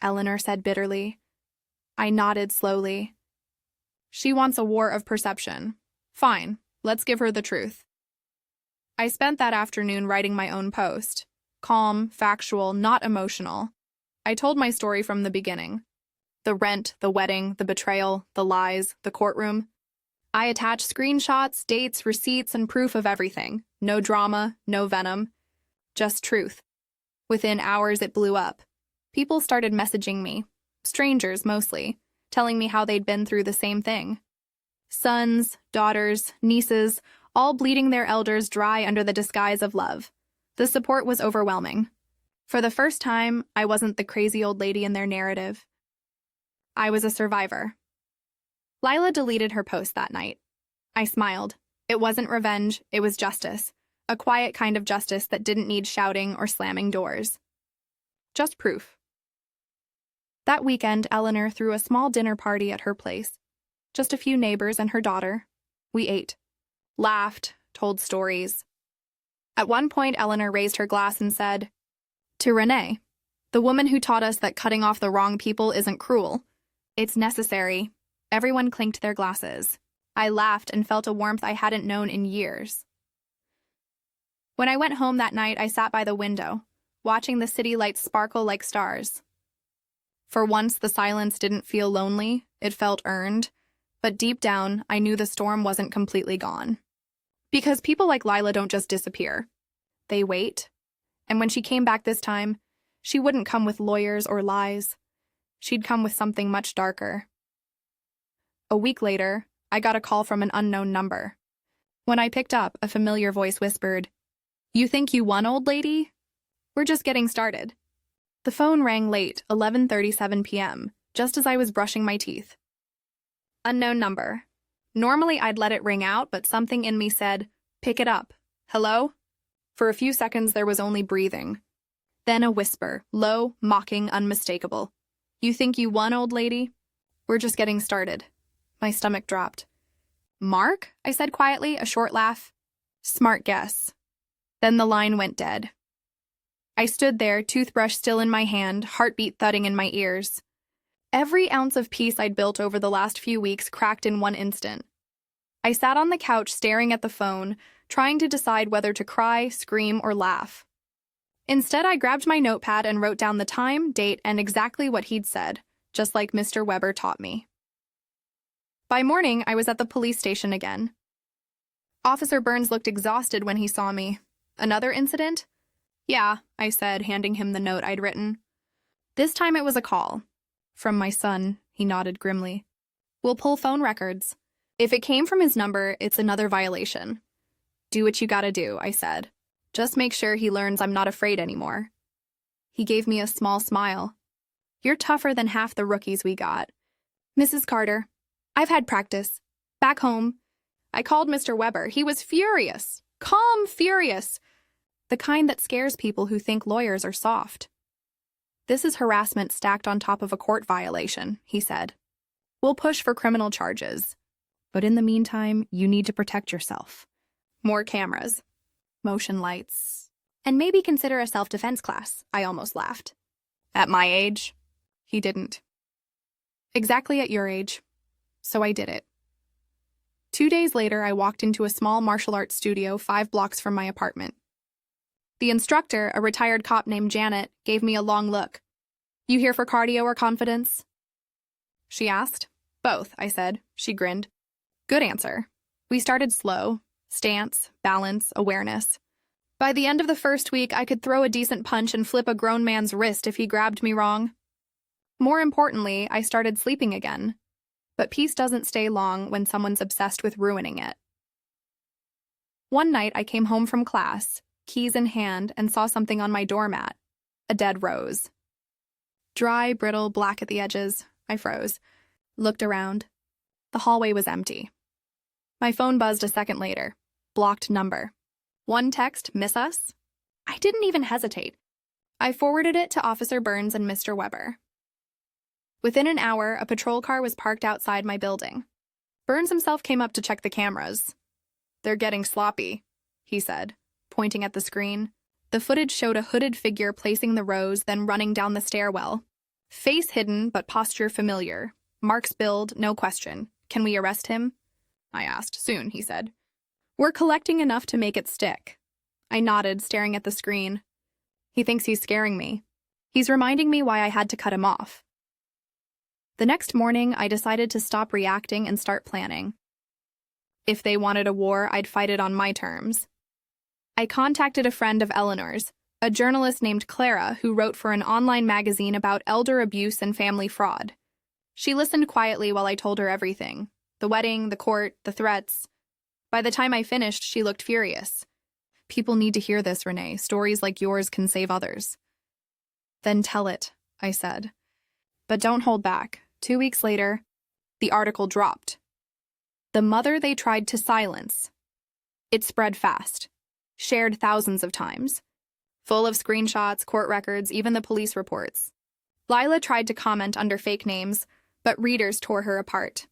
Eleanor said bitterly. I nodded slowly. She wants a war of perception. Fine, let's give her the truth. I spent that afternoon writing my own post. Calm, factual, not emotional. I told my story from the beginning. The rent, the wedding, the betrayal, the lies, the courtroom. I attached screenshots, dates, receipts, and proof of everything. No drama, no venom. Just truth. Within hours, it blew up. People started messaging me. Strangers, mostly. Telling me how they'd been through the same thing. Sons, daughters, nieces, all bleeding their elders dry under the disguise of love. The support was overwhelming. For the first time, I wasn't the crazy old lady in their narrative. I was a survivor. Lila deleted her post that night. I smiled. It wasn't revenge, it was justice. A quiet kind of justice that didn't need shouting or slamming doors. Just proof. That weekend, Eleanor threw a small dinner party at her place. Just a few neighbors and her daughter. We ate, laughed, told stories. At one point, Eleanor raised her glass and said, "To Renee, the woman who taught us that cutting off the wrong people isn't cruel. It's necessary." Everyone clinked their glasses. I laughed and felt a warmth I hadn't known in years. When I went home that night, I sat by the window, watching the city lights sparkle like stars. For once, the silence didn't feel lonely, it felt earned, but deep down, I knew the storm wasn't completely gone. Because people like Lila don't just disappear. They wait. And when she came back this time, she wouldn't come with lawyers or lies. She'd come with something much darker. A week later, I got a call from an unknown number. When I picked up, a familiar voice whispered, "You think you won, old lady? We're just getting started." The phone rang late, 11:37 p.m., just as I was brushing my teeth. Unknown number. Normally I'd let it ring out, but something in me said, "Pick it up. Hello?" For a few seconds there was only breathing. Then a whisper, low, mocking, unmistakable. "You think you won, old lady? We're just getting started." My stomach dropped. "Mark?" I said quietly, a short laugh. "Smart guess." Then the line went dead. I stood there, toothbrush still in my hand, heartbeat thudding in my ears. Every ounce of peace I'd built over the last few weeks cracked in one instant. I sat on the couch staring at the phone, trying to decide whether to cry, scream, or laugh. Instead, I grabbed my notepad and wrote down the time, date, and exactly what he'd said, just like Mr. Weber taught me. By morning, I was at the police station again. Officer Burns looked exhausted when he saw me. "Another incident?" "Yeah," I said, handing him the note I'd written. This time it was a call. "From my son," he nodded grimly. "We'll pull phone records. If it came from his number, it's another violation." "Do what you gotta do," I said. "Just make sure he learns I'm not afraid anymore." He gave me a small smile. "You're tougher than half the rookies we got." "Mrs. Carter, I've had practice. Back home, I called Mr. Weber. He was furious. Calm, furious. The kind that scares people who think lawyers are soft. "This is harassment stacked on top of a court violation," he said. "We'll push for criminal charges. But in the meantime, you need to protect yourself. More cameras, motion lights, and maybe consider a self-defense class." I almost laughed. "At my age?" He didn't. "Exactly at your age." So I did it. 2 days later, I walked into a small martial arts studio 5 blocks from my apartment. The instructor, a retired cop named Janet, gave me a long look. "You here for cardio or confidence?" she asked. "Both," I said. She grinned. "Good answer." We started slow. Stance, balance, awareness. By the end of the first week, I could throw a decent punch and flip a grown man's wrist if he grabbed me wrong. More importantly, I started sleeping again. But peace doesn't stay long when someone's obsessed with ruining it. One night, I came home from class, keys in hand, and saw something on my doormat. A dead rose. Dry, brittle, black at the edges. I froze. Looked around. The hallway was empty. My phone buzzed a second later. Blocked number. One text, "Miss us?" I didn't even hesitate. I forwarded it to Officer Burns and Mr. Weber. Within an hour, a patrol car was parked outside my building. Burns himself came up to check the cameras. "They're getting sloppy," he said, pointing at the screen. The footage showed a hooded figure placing the rose, then running down the stairwell. Face hidden, but posture familiar. Mark's build, no question. "Can we arrest him?" I asked. "Soon," he said. "We're collecting enough to make it stick." I nodded, staring at the screen. He thinks he's scaring me. He's reminding me why I had to cut him off. The next morning, I decided to stop reacting and start planning. If they wanted a war, I'd fight it on my terms. I contacted a friend of Eleanor's, a journalist named Clara who wrote for an online magazine about elder abuse and family fraud. She listened quietly while I told her everything. The wedding, the court, the threats. By the time I finished, she looked furious. "People need to hear this, Renee. Stories like yours can save others." "Then tell it," I said. "But don't hold back." 2 weeks later, the article dropped. "The mother they tried to silence." It spread fast. Shared thousands of times. Full of screenshots, court records, even the police reports. Lila tried to comment under fake names, but readers tore her apart.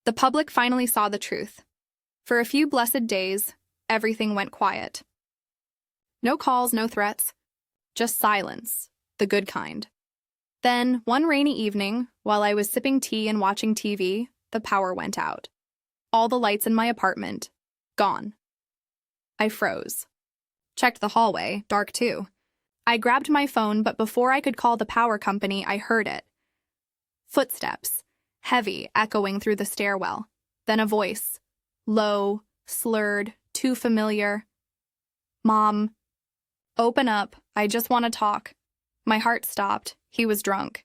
The public finally saw the truth. For a few blessed days, everything went quiet. No calls, no threats. Just silence, the good kind. Then, one rainy evening, while I was sipping tea and watching TV, the power went out. All the lights in my apartment, gone. I froze. Checked the hallway, dark too. I grabbed my phone, but before I could call the power company, I heard it. Footsteps, heavy, echoing through the stairwell. Then a voice. Low, slurred, too familiar. Mom. Open up. I just want to talk. My heart stopped. He was drunk.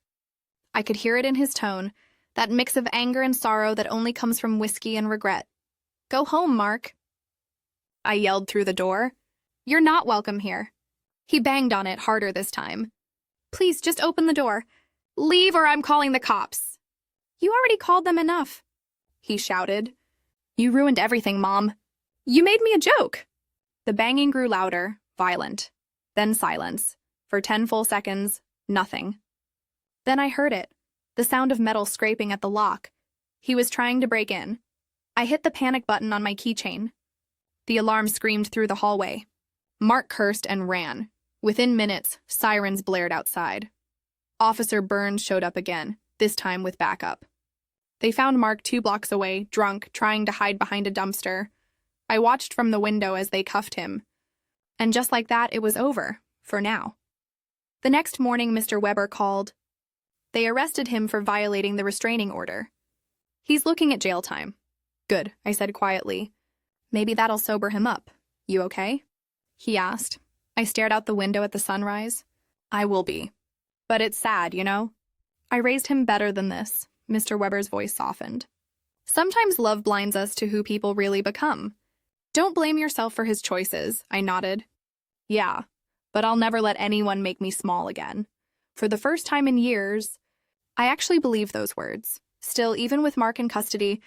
I could hear it in his tone, that mix of anger and sorrow that only comes from whiskey and regret. Go home, Mark. I yelled through the door. You're not welcome here. He banged on it harder this time. Please, just open the door. Leave or I'm calling the cops. You already called them enough, he shouted. You ruined everything, Mom. You made me a joke. The banging grew louder, violent. Then silence. For 10 full seconds, nothing. Then I heard it, the sound of metal scraping at the lock. He was trying to break in. I hit the panic button on my keychain. The alarm screamed through the hallway. Mark cursed and ran. Within minutes, sirens blared outside. Officer Burns showed up again, this time with backup. They found Mark 2 blocks away, drunk, trying to hide behind a dumpster. I watched from the window as they cuffed him. And just like that, it was over, for now. The next morning, Mr. Weber called. They arrested him for violating the restraining order. He's looking at jail time. Good, I said quietly. Maybe that'll sober him up. You okay? He asked. I stared out the window at the sunrise. I will be. But it's sad, you know? I raised him better than this. Mr. Weber's voice softened. Sometimes love blinds us to who people really become. Don't blame yourself for his choices, I nodded. Yeah, but I'll never let anyone make me small again. For the first time in years, I actually believed those words. Still, even with Mark in custody,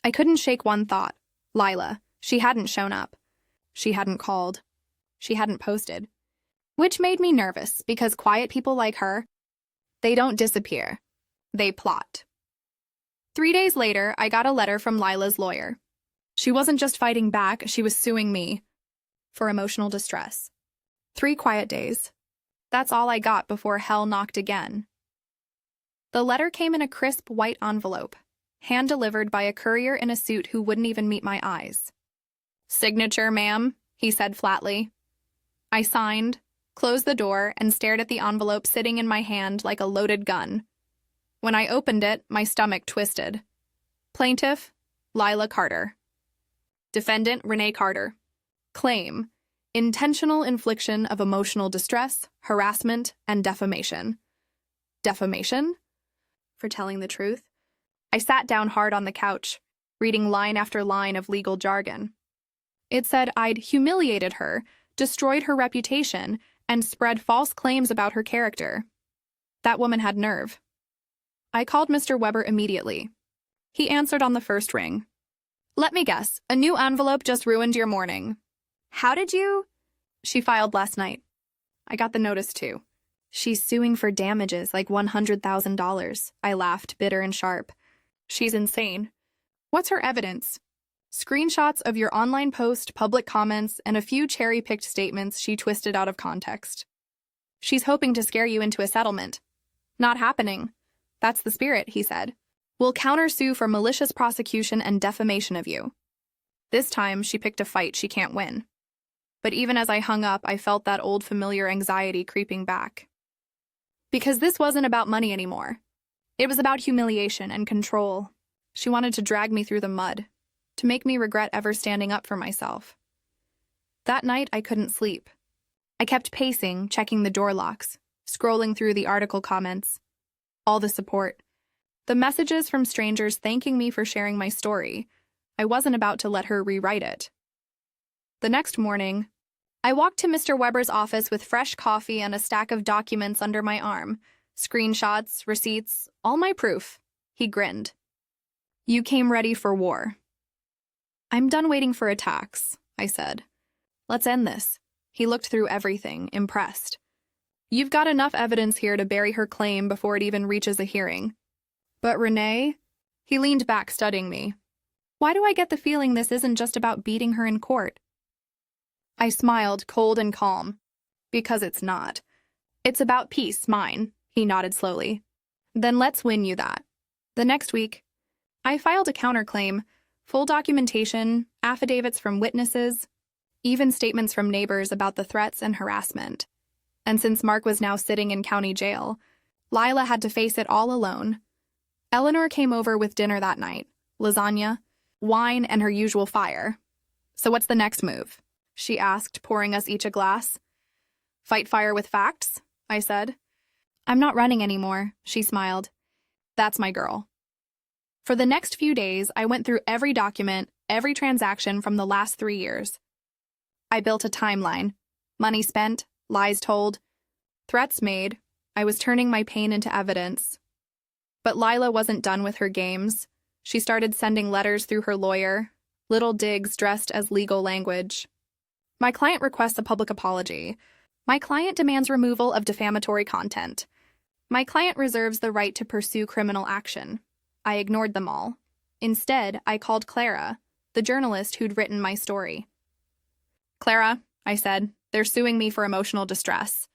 I couldn't shake one thought. Lila. She hadn't shown up. She hadn't called. She hadn't posted. Which made me nervous, because quiet people like her, they don't disappear. They plot. 3 days later, I got a letter from Lila's lawyer. She wasn't just fighting back, she was suing me for emotional distress. 3 quiet days. That's all I got before hell knocked again. The letter came in a crisp white envelope, hand-delivered by a courier in a suit who wouldn't even meet my eyes. Signature, ma'am, he said flatly. I signed, closed the door, and stared at the envelope sitting in my hand like a loaded gun. When I opened it, my stomach twisted. Plaintiff, Lila Carter. Defendant, Renee Carter. Claim, intentional infliction of emotional distress, harassment, and defamation. Defamation? For telling the truth? I sat down hard on the couch, reading line after line of legal jargon. It said I'd humiliated her, destroyed her reputation, and spread false claims about her character. That woman had nerve. I called Mr. Weber immediately. He answered on the first ring. Let me guess, a new envelope just ruined your morning. How did you? She filed last night. I got the notice too. She's suing for damages like $100,000. I laughed, bitter and sharp. She's insane. What's her evidence? Screenshots of your online post, public comments, and a few cherry-picked statements she twisted out of context. She's hoping to scare you into a settlement. Not happening. That's the spirit, he said. We'll countersue for malicious prosecution and defamation of you. This time, she picked a fight she can't win. But even as I hung up, I felt that old familiar anxiety creeping back. Because this wasn't about money anymore. It was about humiliation and control. She wanted to drag me through the mud, to make me regret ever standing up for myself. That night, I couldn't sleep. I kept pacing, checking the door locks, scrolling through the article comments. All the support. The messages from strangers thanking me for sharing my story. I wasn't about to let her rewrite it. The next morning, I walked to Mr. Weber's office with fresh coffee and a stack of documents under my arm. Screenshots, receipts, all my proof. He grinned. You came ready for war. I'm done waiting for attacks, I said. Let's end this. He looked through everything, impressed. You've got enough evidence here to bury her claim before it even reaches a hearing. But Renee? He leaned back, studying me. Why do I get the feeling this isn't just about beating her in court? I smiled, cold and calm. Because it's not. It's about peace, mine, he nodded slowly. Then let's win you that. The next week, I filed a counterclaim, full documentation, affidavits from witnesses. even statements from neighbors about the threats and harassment. And since Mark was now sitting in county jail, Lila had to face it all alone. Eleanor came over with dinner that night, lasagna, wine, and her usual fire. "So what's the next move?" she asked, pouring us each a glass. "Fight fire with facts," I said. "I'm not running anymore," she smiled. "That's my girl." For the next few days, I went through every document, every transaction from the last 3 years. I built a timeline. Money spent, lies told, threats made. I was turning my pain into evidence. But Lila wasn't done with her games. She started sending letters through her lawyer, little digs dressed as legal language. My client requests a public apology. My client demands removal of defamatory content. My client reserves the right to pursue criminal action. I ignored them all. Instead, I called Clara, the journalist who'd written my story. "Clara," I said, "they're suing me for emotional distress."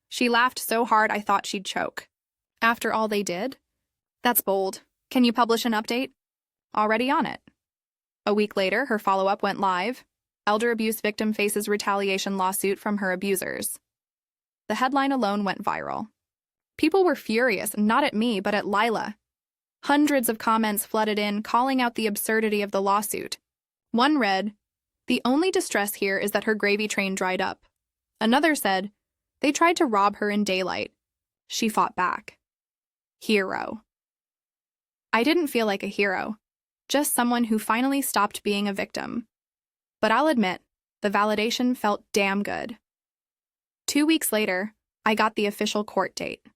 She laughed so hard I thought she'd choke. "After all they did? That's bold. Can you publish an update?" "Already on it." A week later, her follow-up went live. Elder abuse victim faces retaliation lawsuit from her abusers. The headline alone went viral. People were furious, not at me, but at Lila. Hundreds of comments flooded in, calling out the absurdity of the lawsuit. One read, "The only distress here is that her gravy train dried up." Another said, "They tried to rob her in daylight. She fought back." Hero. I didn't feel like a hero, just someone who finally stopped being a victim. But I'll admit, the validation felt damn good. 2 weeks later, I got the official court date.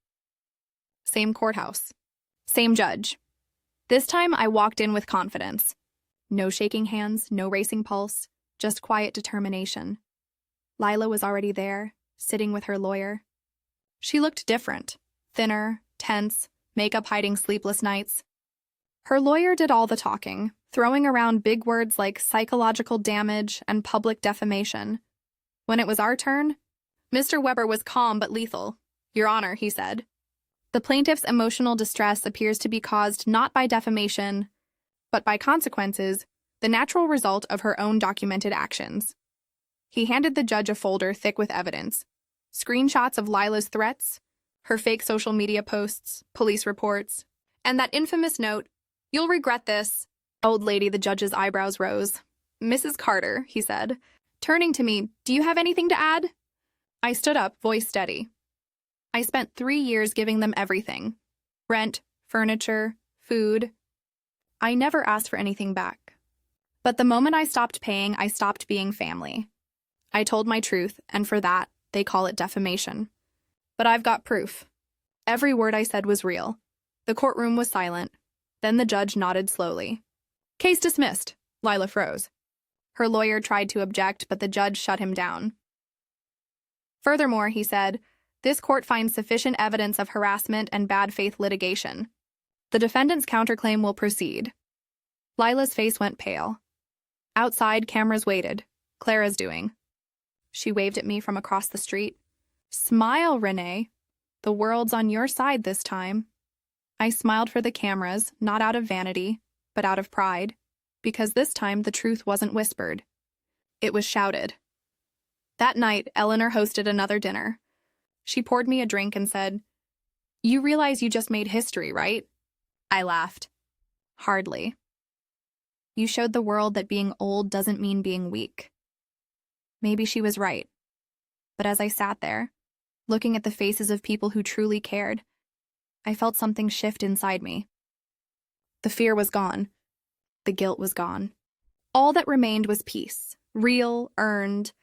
Same courthouse. Same judge. This time I walked in with confidence. No shaking hands, no racing pulse, just quiet determination. Lila was already there, sitting with her lawyer. She looked different, thinner, tense, makeup hiding sleepless nights. Her lawyer did all the talking, throwing around big words like psychological damage and public defamation. When it was our turn, Mr. Weber was calm but lethal. "Your Honor," he said. "The plaintiff's emotional distress appears to be caused not by defamation, but by consequences, the natural result of her own documented actions." He handed the judge a folder thick with evidence. Screenshots of Lila's threats, her fake social media posts, police reports, and that infamous note, "You'll regret this." Old lady, the judge's eyebrows rose. "Mrs. Carter," he said, turning to me, "do you have anything to add?" I stood up, voice steady. "I spent 3 years giving them everything. Rent, furniture, food. I never asked for anything back. But the moment I stopped paying, I stopped being family. I told my truth, and for that, they call it defamation. But I've got proof. Every word I said was real." The courtroom was silent. Then the judge nodded slowly. "Case dismissed." Lila froze. Her lawyer tried to object, but the judge shut him down. "Furthermore," he said, "this court finds sufficient evidence of harassment and bad faith litigation. The defendant's counterclaim will proceed." Lila's face went pale. Outside, cameras waited. "Clara's doing." She waved at me from across the street. "Smile, Renee. The world's on your side this time." I smiled for the cameras, not out of vanity, but out of pride, because this time the truth wasn't whispered. It was shouted. That night, Eleanor hosted another dinner. She poured me a drink and said, "You realize you just made history, right?" I laughed. "Hardly. You showed the world that being old doesn't mean being weak." Maybe she was right. But as I sat there, looking at the faces of people who truly cared, I felt something shift inside me. The fear was gone. The guilt was gone. All that remained was peace. Real, earned,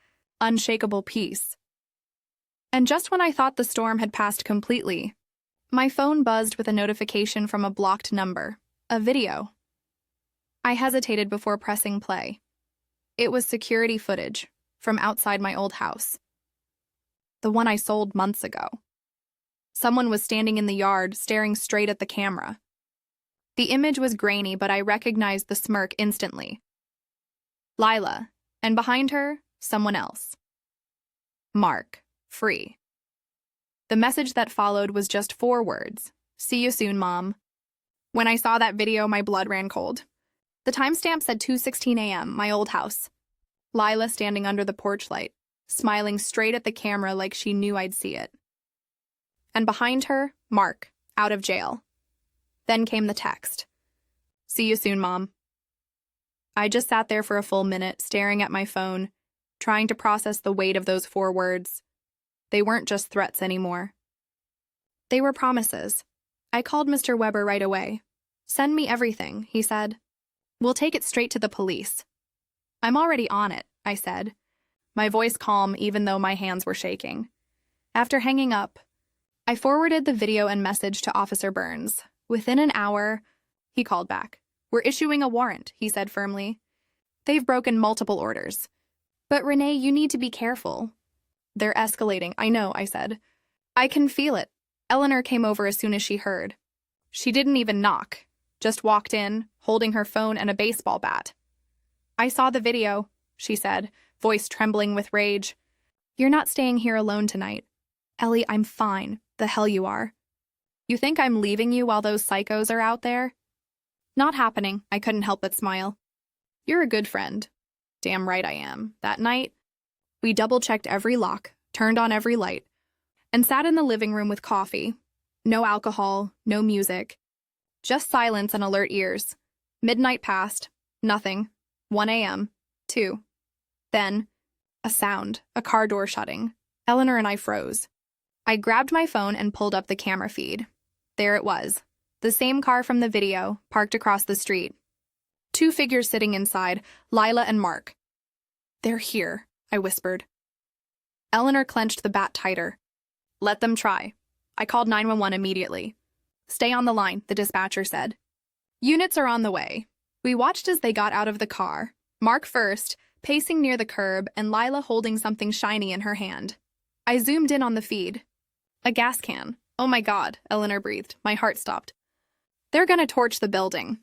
unshakable peace. And just when I thought the storm had passed completely, my phone buzzed with a notification from a blocked number, a video. I hesitated before pressing play. It was security footage from outside my old house. The one I sold months ago. Someone was standing in the yard, staring straight at the camera. The image was grainy, but I recognized the smirk instantly. Lila, and behind her, someone else. Mark, free. The message that followed was just 4 words. "See you soon, Mom." When I saw that video, my blood ran cold. The timestamp said 2:16 a.m., my old house. Lila standing under the porch light, smiling straight at the camera like she knew I'd see it. And behind her, Mark, out of jail. Then came the text. "See you soon, Mom." I just sat there for a full minute, staring at my phone, trying to process the weight of those 4 words. They weren't just threats anymore. They were promises. I called Mr. Weber right away. "Send me everything," he said. "We'll take it straight to the police." "I'm already on it," I said, my voice calm even though my hands were shaking. After hanging up, I forwarded the video and message to Officer Burns. Within an hour, he called back. "We're issuing a warrant," he said firmly. "They've broken multiple orders. But Renee, you need to be careful." "They're escalating." "I know," I said. "I can feel it." Eleanor came over as soon as she heard. She didn't even knock, just walked in, holding her phone and a baseball bat. "I saw the video," she said, voice trembling with rage. "You're not staying here alone tonight." "Ellie, I'm fine. The hell you are. You think I'm leaving you while those psychos are out there?" "Not happening," I couldn't help but smile. "You're a good friend." "Damn right I am." That night, we double-checked every lock, turned on every light, and sat in the living room with coffee. No alcohol, no music. Just silence and alert ears. Midnight passed. Nothing. 1 a.m. 2. Then, a sound, a car door shutting. Eleanor and I froze. I grabbed my phone and pulled up the camera feed. There it was. The same car from the video, parked across the street. 2 figures sitting inside, Lila and Mark. "They're here," I whispered. Eleanor clenched the bat tighter. "Let them try." I called 911 immediately. "Stay on the line," the dispatcher said. "Units are on the way." We watched as they got out of the car, Mark first, pacing near the curb, and Lila holding something shiny in her hand. I zoomed in on the feed. A gas can. "Oh my God," Eleanor breathed. My heart stopped. "They're gonna torch the building."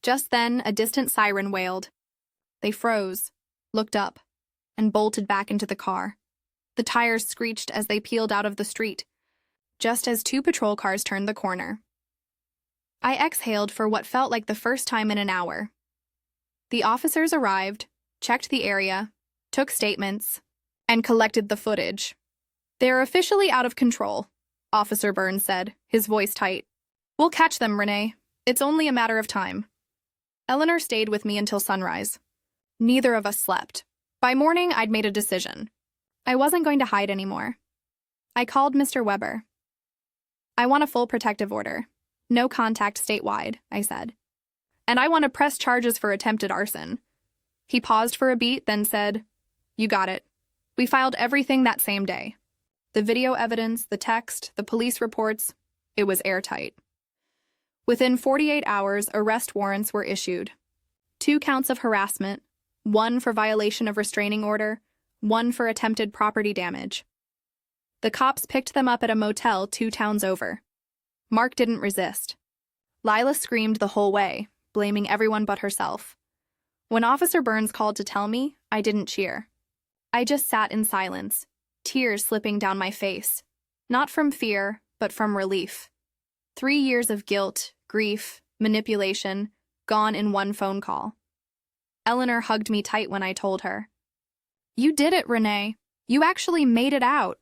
Just then, a distant siren wailed. They froze, looked up, and bolted back into the car. The tires screeched as they peeled out of the street, just as 2 patrol cars turned the corner. I exhaled for what felt like the first time in an hour. The officers arrived, checked the area, took statements, and collected the footage. "They're officially out of control," Officer Burns said, his voice tight. "We'll catch them, Renee. It's only a matter of time." Eleanor stayed with me until sunrise. Neither of us slept. By morning, I'd made a decision. I wasn't going to hide anymore. I called Mr. Weber. "I want a full protective order. No contact statewide," I said. "And I want to press charges for attempted arson." He paused for a beat, then said, "You got it." We filed everything that same day. The video evidence, the text, the police reports, it was airtight. Within 48 hours, arrest warrants were issued. 2 counts of harassment, 1 for violation of restraining order, 1 for attempted property damage. The cops picked them up at a motel 2 towns over. Mark didn't resist. Lila screamed the whole way, blaming everyone but herself. When Officer Burns called to tell me, I didn't cheer. I just sat in silence, tears slipping down my face. Not from fear, but from relief. 3 years of guilt, grief, manipulation, gone in 1 phone call. Eleanor hugged me tight when I told her. "You did it, Renee. You actually made it out."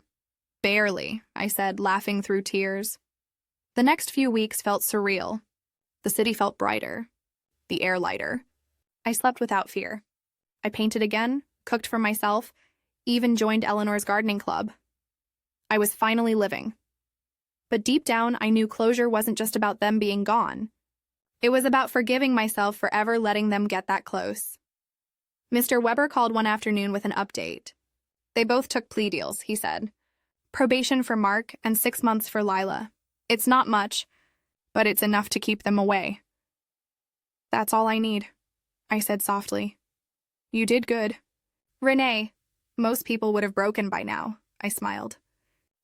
"Barely," I said, laughing through tears. The next few weeks felt surreal. The city felt brighter. The air lighter. I slept without fear. I painted again, cooked for myself, even joined Eleanor's gardening club. I was finally living. But deep down, I knew closure wasn't just about them being gone. It was about forgiving myself for ever letting them get that close. Mr. Weber called one afternoon with an update. They both took plea deals, he said. Probation for Mark and 6 months for Lila. It's not much, but it's enough to keep them away. "That's all I need," I said softly. "You did good." "Renee, most people would have broken by now," I smiled.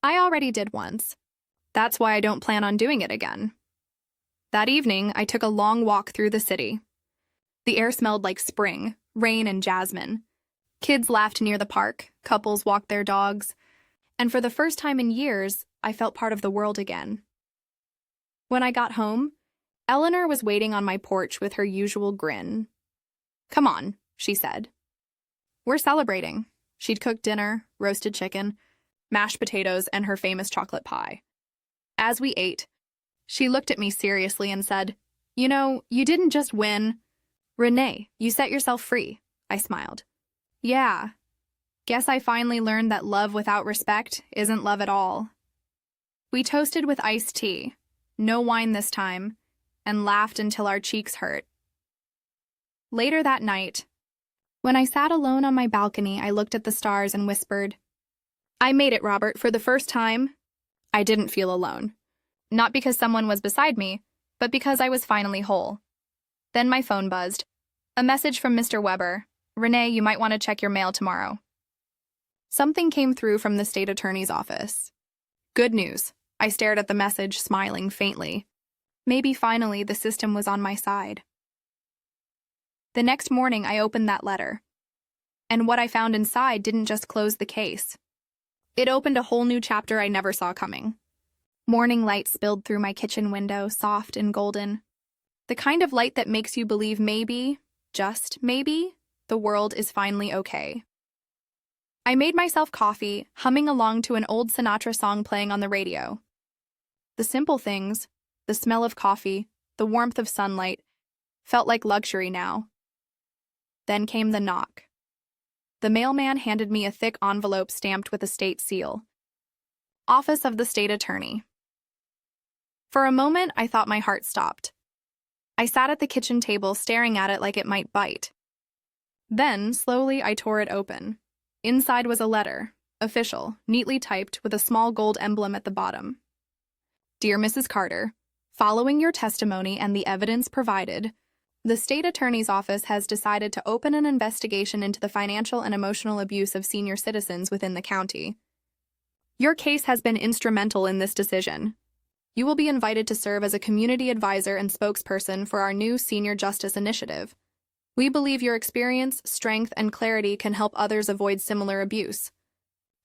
"I already did once. That's why I don't plan on doing it again." That evening, I took a long walk through the city. The air smelled like spring, rain, and jasmine. Kids laughed near the park, couples walked their dogs, and for the first time in years, I felt part of the world again. When I got home, Eleanor was waiting on my porch with her usual grin. "Come on," she said. We're celebrating. She'd cooked dinner, roasted chicken, mashed potatoes, and her famous chocolate pie. As we ate, she looked at me seriously and said, "You know, you didn't just win. Renee, you set yourself free." I smiled. "Yeah. Guess I finally learned that love without respect isn't love at all." We toasted with iced tea, no wine this time, and laughed until our cheeks hurt. Later that night, when I sat alone on my balcony, I looked at the stars and whispered, "I made it, Robert, for the first time." I didn't feel alone. Not because someone was beside me, but because I was finally whole. Then my phone buzzed. A message from Mr. Weber. "Renee, you might want to check your mail tomorrow." Something came through from the state attorney's office. Good news. I stared at the message, smiling faintly. Maybe finally the system was on my side. The next morning, I opened that letter. And what I found inside didn't just close the case. It opened a whole new chapter I never saw coming. Morning light spilled through my kitchen window, soft and golden. The kind of light that makes you believe maybe, just maybe, the world is finally okay. I made myself coffee, humming along to an old Sinatra song playing on the radio. The simple things, the smell of coffee, the warmth of sunlight, felt like luxury now. Then came the knock. The mailman handed me a thick envelope stamped with a state seal. Office of the State Attorney. For a moment, I thought my heart stopped. I sat at the kitchen table staring at it like it might bite. Then, slowly, I tore it open. Inside was a letter, official, neatly typed with a small gold emblem at the bottom. "Dear Mrs. Carter, following your testimony and the evidence provided, the State Attorney's Office has decided to open an investigation into the financial and emotional abuse of senior citizens within the county. Your case has been instrumental in this decision. You will be invited to serve as a community advisor and spokesperson for our new Senior Justice Initiative. We believe your experience, strength, and clarity can help others avoid similar abuse.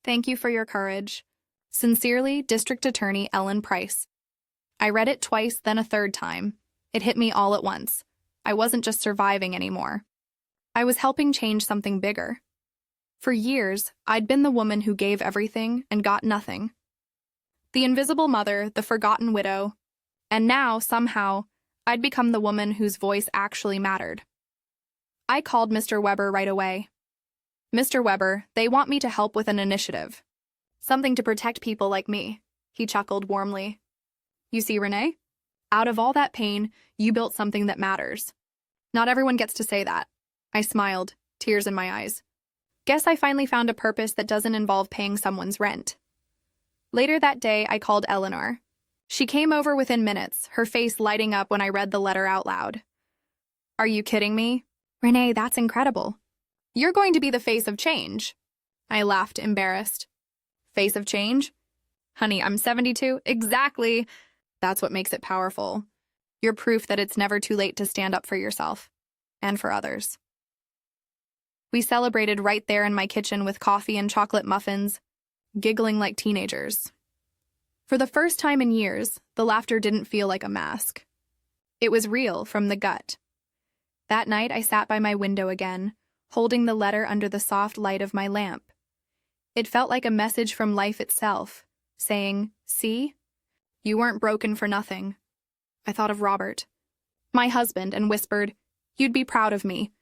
Thank you for your courage. Sincerely, District Attorney Ellen Price." I read it twice, then a third time. It hit me all at once. I wasn't just surviving anymore. I was helping change something bigger. For years, I'd been the woman who gave everything and got nothing. The invisible mother, the forgotten widow. And now, somehow, I'd become the woman whose voice actually mattered. I called Mr. Weber right away. "Mr. Weber, they want me to help with an initiative. Something to protect people like me." He chuckled warmly. "You see, Renee? Out of all that pain, you built something that matters. Not everyone gets to say that." I smiled, tears in my eyes. Guess I finally found a purpose that doesn't involve paying someone's rent. Later that day, I called Eleanor. She came over within minutes, her face lighting up when I read the letter out loud. "Are you kidding me? Renee, that's incredible. You're going to be the face of change." I laughed, embarrassed. "Face of change? Honey, I'm 72. Exactly. That's what makes it powerful. You're proof that it's never too late to stand up for yourself and for others." We celebrated right there in my kitchen with coffee and chocolate muffins, giggling like teenagers. For the first time in years, the laughter didn't feel like a mask. It was real from the gut. That night, I sat by my window again, holding the letter under the soft light of my lamp. It felt like a message from life itself, saying, "See? You weren't broken for nothing." I thought of Robert, my husband, and whispered, "You'd be proud of me.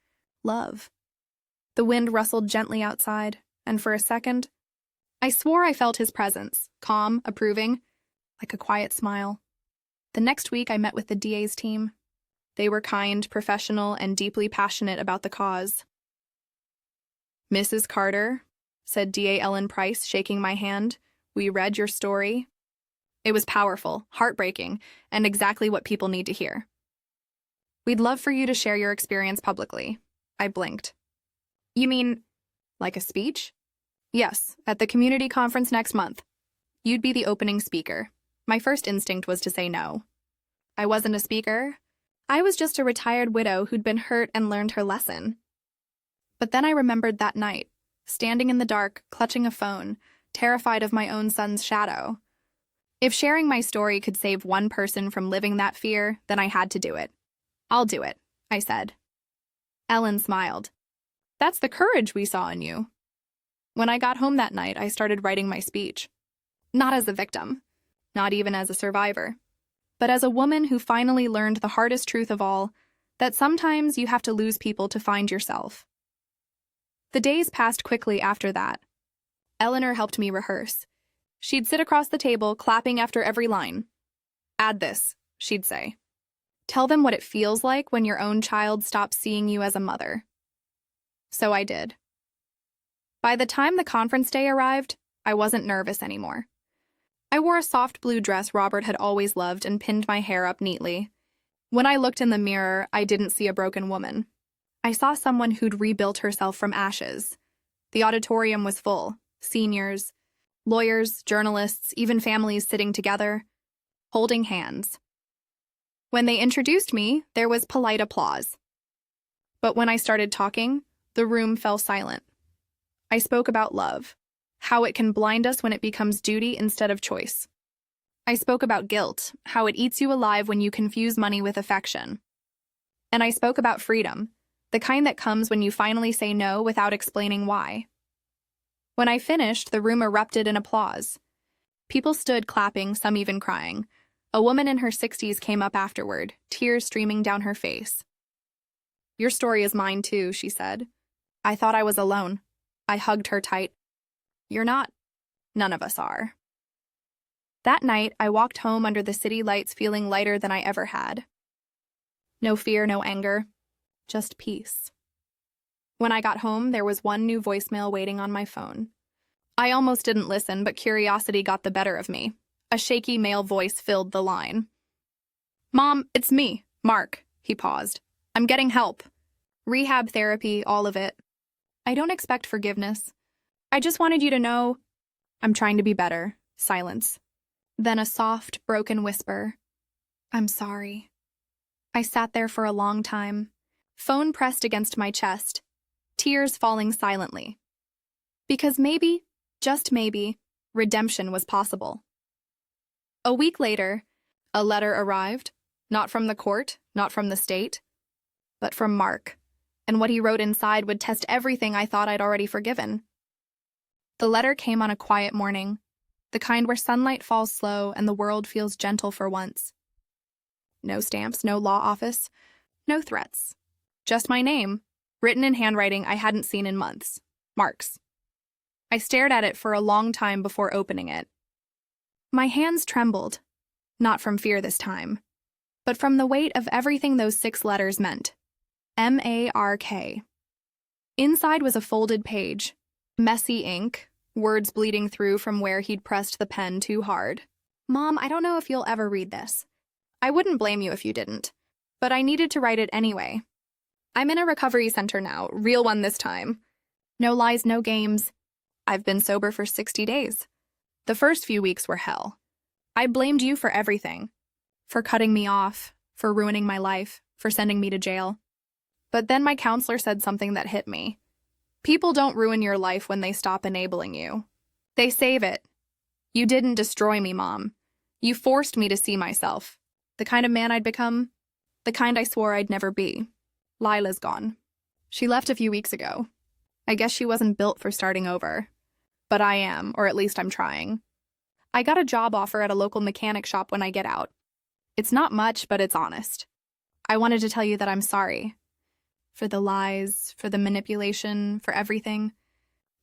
Love." The wind rustled gently outside, and for a second, I swore I felt his presence, calm, approving, like a quiet smile. The next week, I met with the DA's team. They were kind, professional, and deeply passionate about the cause. "Mrs. Carter," said DA Ellen Price, shaking my hand, "we read your story." It was powerful, heartbreaking, and exactly what people need to hear. "We'd love for you to share your experience publicly." I blinked. "You mean, like a speech?" "Yes, at the community conference next month. You'd be the opening speaker." My first instinct was to say no. I wasn't a speaker. I was just a retired widow who'd been hurt and learned her lesson. But then I remembered that night, standing in the dark, clutching a phone, terrified of my own son's shadow. If sharing my story could save one person from living that fear, then I had to do it. "I'll do it," I said. Ellen smiled. That's the courage we saw in you. When I got home that night, I started writing my speech. Not as a victim, not even as a survivor, but as a woman who finally learned the hardest truth of all, that sometimes you have to lose people to find yourself. The days passed quickly after that. Eleanor helped me rehearse. She'd sit across the table, clapping after every line. Add this, she'd say. Tell them what it feels like when your own child stops seeing you as a mother. So I did. By the time the conference day arrived, I wasn't nervous anymore. I wore a soft blue dress Robert had always loved and pinned my hair up neatly. When I looked in the mirror, I didn't see a broken woman. I saw someone who'd rebuilt herself from ashes. The auditorium was full. Seniors, lawyers, journalists, even families sitting together, holding hands. When they introduced me, there was polite applause. But when I started talking, the room fell silent. I spoke about love, how it can blind us when it becomes duty instead of choice. I spoke about guilt, how it eats you alive when you confuse money with affection. And I spoke about freedom, the kind that comes when you finally say no without explaining why. When I finished, the room erupted in applause. People stood clapping, some even crying. A woman in her 60s came up afterward, tears streaming down her face. Your story is mine too, she said. I thought I was alone. I hugged her tight. You're not. None of us are. That night, I walked home under the city lights feeling lighter than I ever had. No fear, no anger, just peace. When I got home, there was one new voicemail waiting on my phone. I almost didn't listen, but curiosity got the better of me. A shaky male voice filled the line. Mom, it's me, Mark. He paused. I'm getting help. Rehab therapy, all of it. I don't expect forgiveness. I just wanted you to know I'm trying to be better. Silence. Then a soft, broken whisper. I'm sorry. I sat there for a long time, phone pressed against my chest, tears falling silently. Because maybe, just maybe, redemption was possible. A week later, a letter arrived, not from the court, not from the state, but from Mark, and what he wrote inside would test everything I thought I'd already forgiven. The letter came on a quiet morning, the kind where sunlight falls slow and the world feels gentle for once. No stamps, no law office, no threats. Just my name, written in handwriting I hadn't seen in months. Mark's. I stared at it for a long time before opening it. My hands trembled, not from fear this time, but from the weight of everything those 6 letters meant. M-A-R-K. Inside was a folded page, messy ink, words bleeding through from where he'd pressed the pen too hard. Mom, I don't know if you'll ever read this. I wouldn't blame you if you didn't, but I needed to write it anyway. I'm in a recovery center now, real one this time. No lies, no games. I've been sober for 60 days. The first few weeks were hell. I blamed you for everything. For cutting me off, for ruining my life, for sending me to jail. But then my counselor said something that hit me. People don't ruin your life when they stop enabling you. They save it. You didn't destroy me, Mom. You forced me to see myself. The kind of man I'd become. The kind I swore I'd never be. Lila's gone. She left a few weeks ago. I guess she wasn't built for starting over. But I am, or at least I'm trying. I got a job offer at a local mechanic shop when I get out. It's not much, but it's honest. I wanted to tell you that I'm sorry. For the lies, for the manipulation, for everything.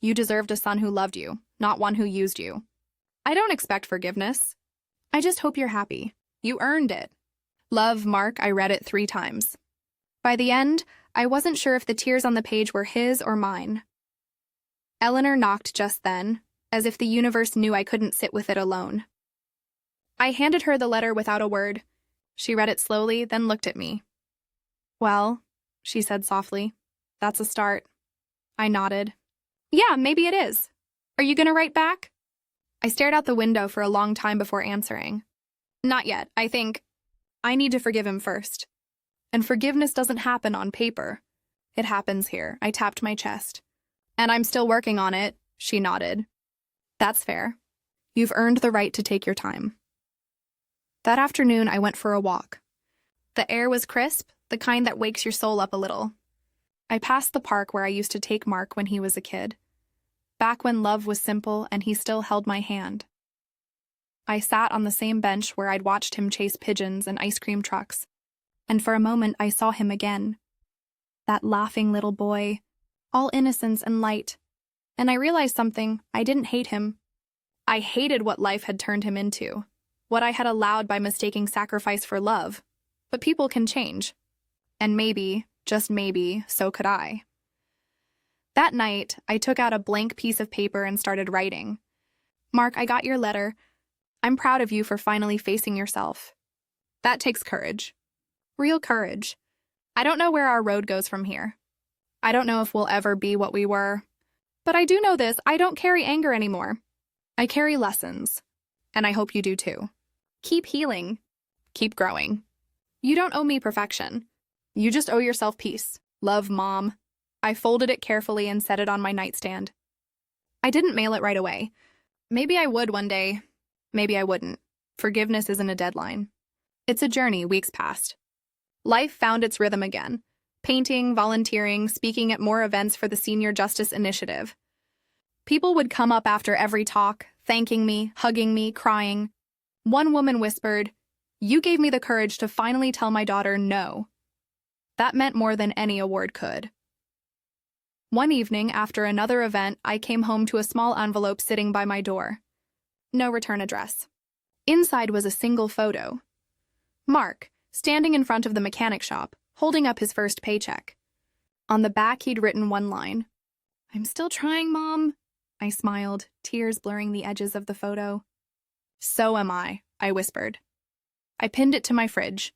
You deserved a son who loved you, not one who used you. I don't expect forgiveness. I just hope you're happy. You earned it. Love, Mark, I read it 3 times. By the end, I wasn't sure if the tears on the page were his or mine. Eleanor knocked just then, as if the universe knew I couldn't sit with it alone. I handed her the letter without a word. She read it slowly, then looked at me. Well, she said softly, that's a start. I nodded. Yeah, maybe it is. Are you going to write back? I stared out the window for a long time before answering. Not yet, I think. I need to forgive him first. And forgiveness doesn't happen on paper. It happens here. I tapped my chest. And I'm still working on it, she nodded. That's fair. You've earned the right to take your time. That afternoon, I went for a walk. The air was crisp, the kind that wakes your soul up a little. I passed the park where I used to take Mark when he was a kid, back when love was simple and he still held my hand. I sat on the same bench where I'd watched him chase pigeons and ice cream trucks, and for a moment I saw him again. That laughing little boy, all innocence and light. And I realized something. I didn't hate him. I hated what life had turned him into, what I had allowed by mistaking sacrifice for love. But people can change. And maybe, just maybe, so could I. That night, I took out a blank piece of paper and started writing. Mark, I got your letter. I'm proud of you for finally facing yourself. That takes courage. Real courage. I don't know where our road goes from here. I don't know if we'll ever be what we were. But I do know this, I don't carry anger anymore. I carry lessons. And I hope you do too. Keep healing. Keep growing. You don't owe me perfection. You just owe yourself peace. Love, Mom. I folded it carefully and set it on my nightstand. I didn't mail it right away. Maybe I would one day. Maybe I wouldn't. Forgiveness isn't a deadline. It's a journey. Weeks passed. Life found its rhythm again. Painting, volunteering, speaking at more events for the Senior Justice Initiative. People would come up after every talk, thanking me, hugging me, crying. One woman whispered, "You gave me the courage to finally tell my daughter no." That meant more than any award could. One evening, after another event, I came home to a small envelope sitting by my door. No return address. Inside was a single photo. Mark, standing in front of the mechanic shop, holding up his first paycheck. On the back, he'd written one line. "I'm still trying, Mom." I smiled, tears blurring the edges of the photo. "So am I whispered. I pinned it to my fridge,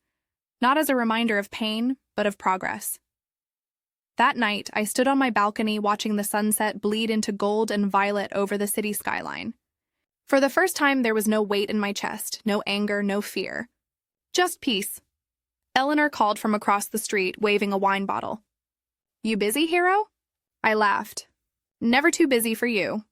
not as a reminder of pain, but of progress. That night, I stood on my balcony watching the sunset bleed into gold and violet over the city skyline. For the first time, there was no weight in my chest, no anger, no fear. Just peace. Eleanor called from across the street, waving a wine bottle. "You busy, hero?" I laughed. "Never too busy for you."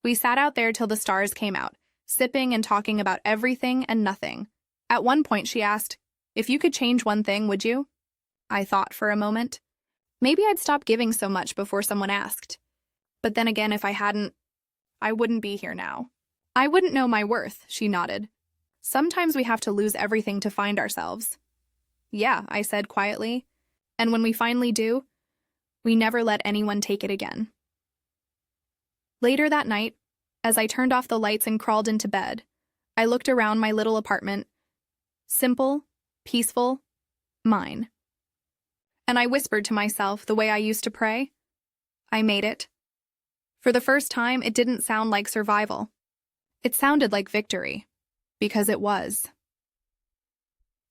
We sat out there till the stars came out, sipping and talking about everything and nothing. At one point, she asked, "If you could change one thing, would you?" I thought for a moment. Maybe I'd stop giving so much before someone asked. But then again, if I hadn't, I wouldn't be here now. "I wouldn't know my worth," she nodded. "Sometimes we have to lose everything to find ourselves." "Yeah," I said quietly. "And when we finally do, we never let anyone take it again." Later that night, as I turned off the lights and crawled into bed, I looked around my little apartment. Simple, peaceful, mine. And I whispered to myself the way I used to pray. I made it. For the first time, it didn't sound like survival. It sounded like victory, because it was.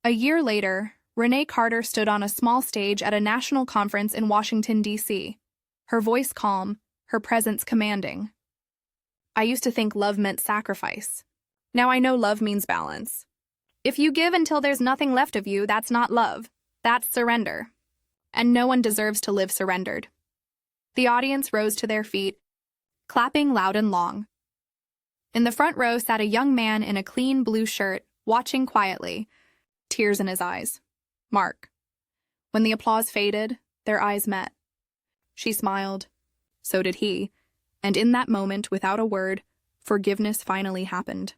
A year later, Renee Carter stood on a small stage at a national conference in Washington, D.C., her voice calm, her presence commanding. I used to think love meant sacrifice. Now I know love means balance. If you give until there's nothing left of you, that's not love. That's surrender. And no one deserves to live surrendered. The audience rose to their feet, clapping loud and long. In the front row sat a young man in a clean blue shirt, watching quietly, tears in his eyes. Mark. When the applause faded, their eyes met. She smiled. So did he. And in that moment, without a word, forgiveness finally happened.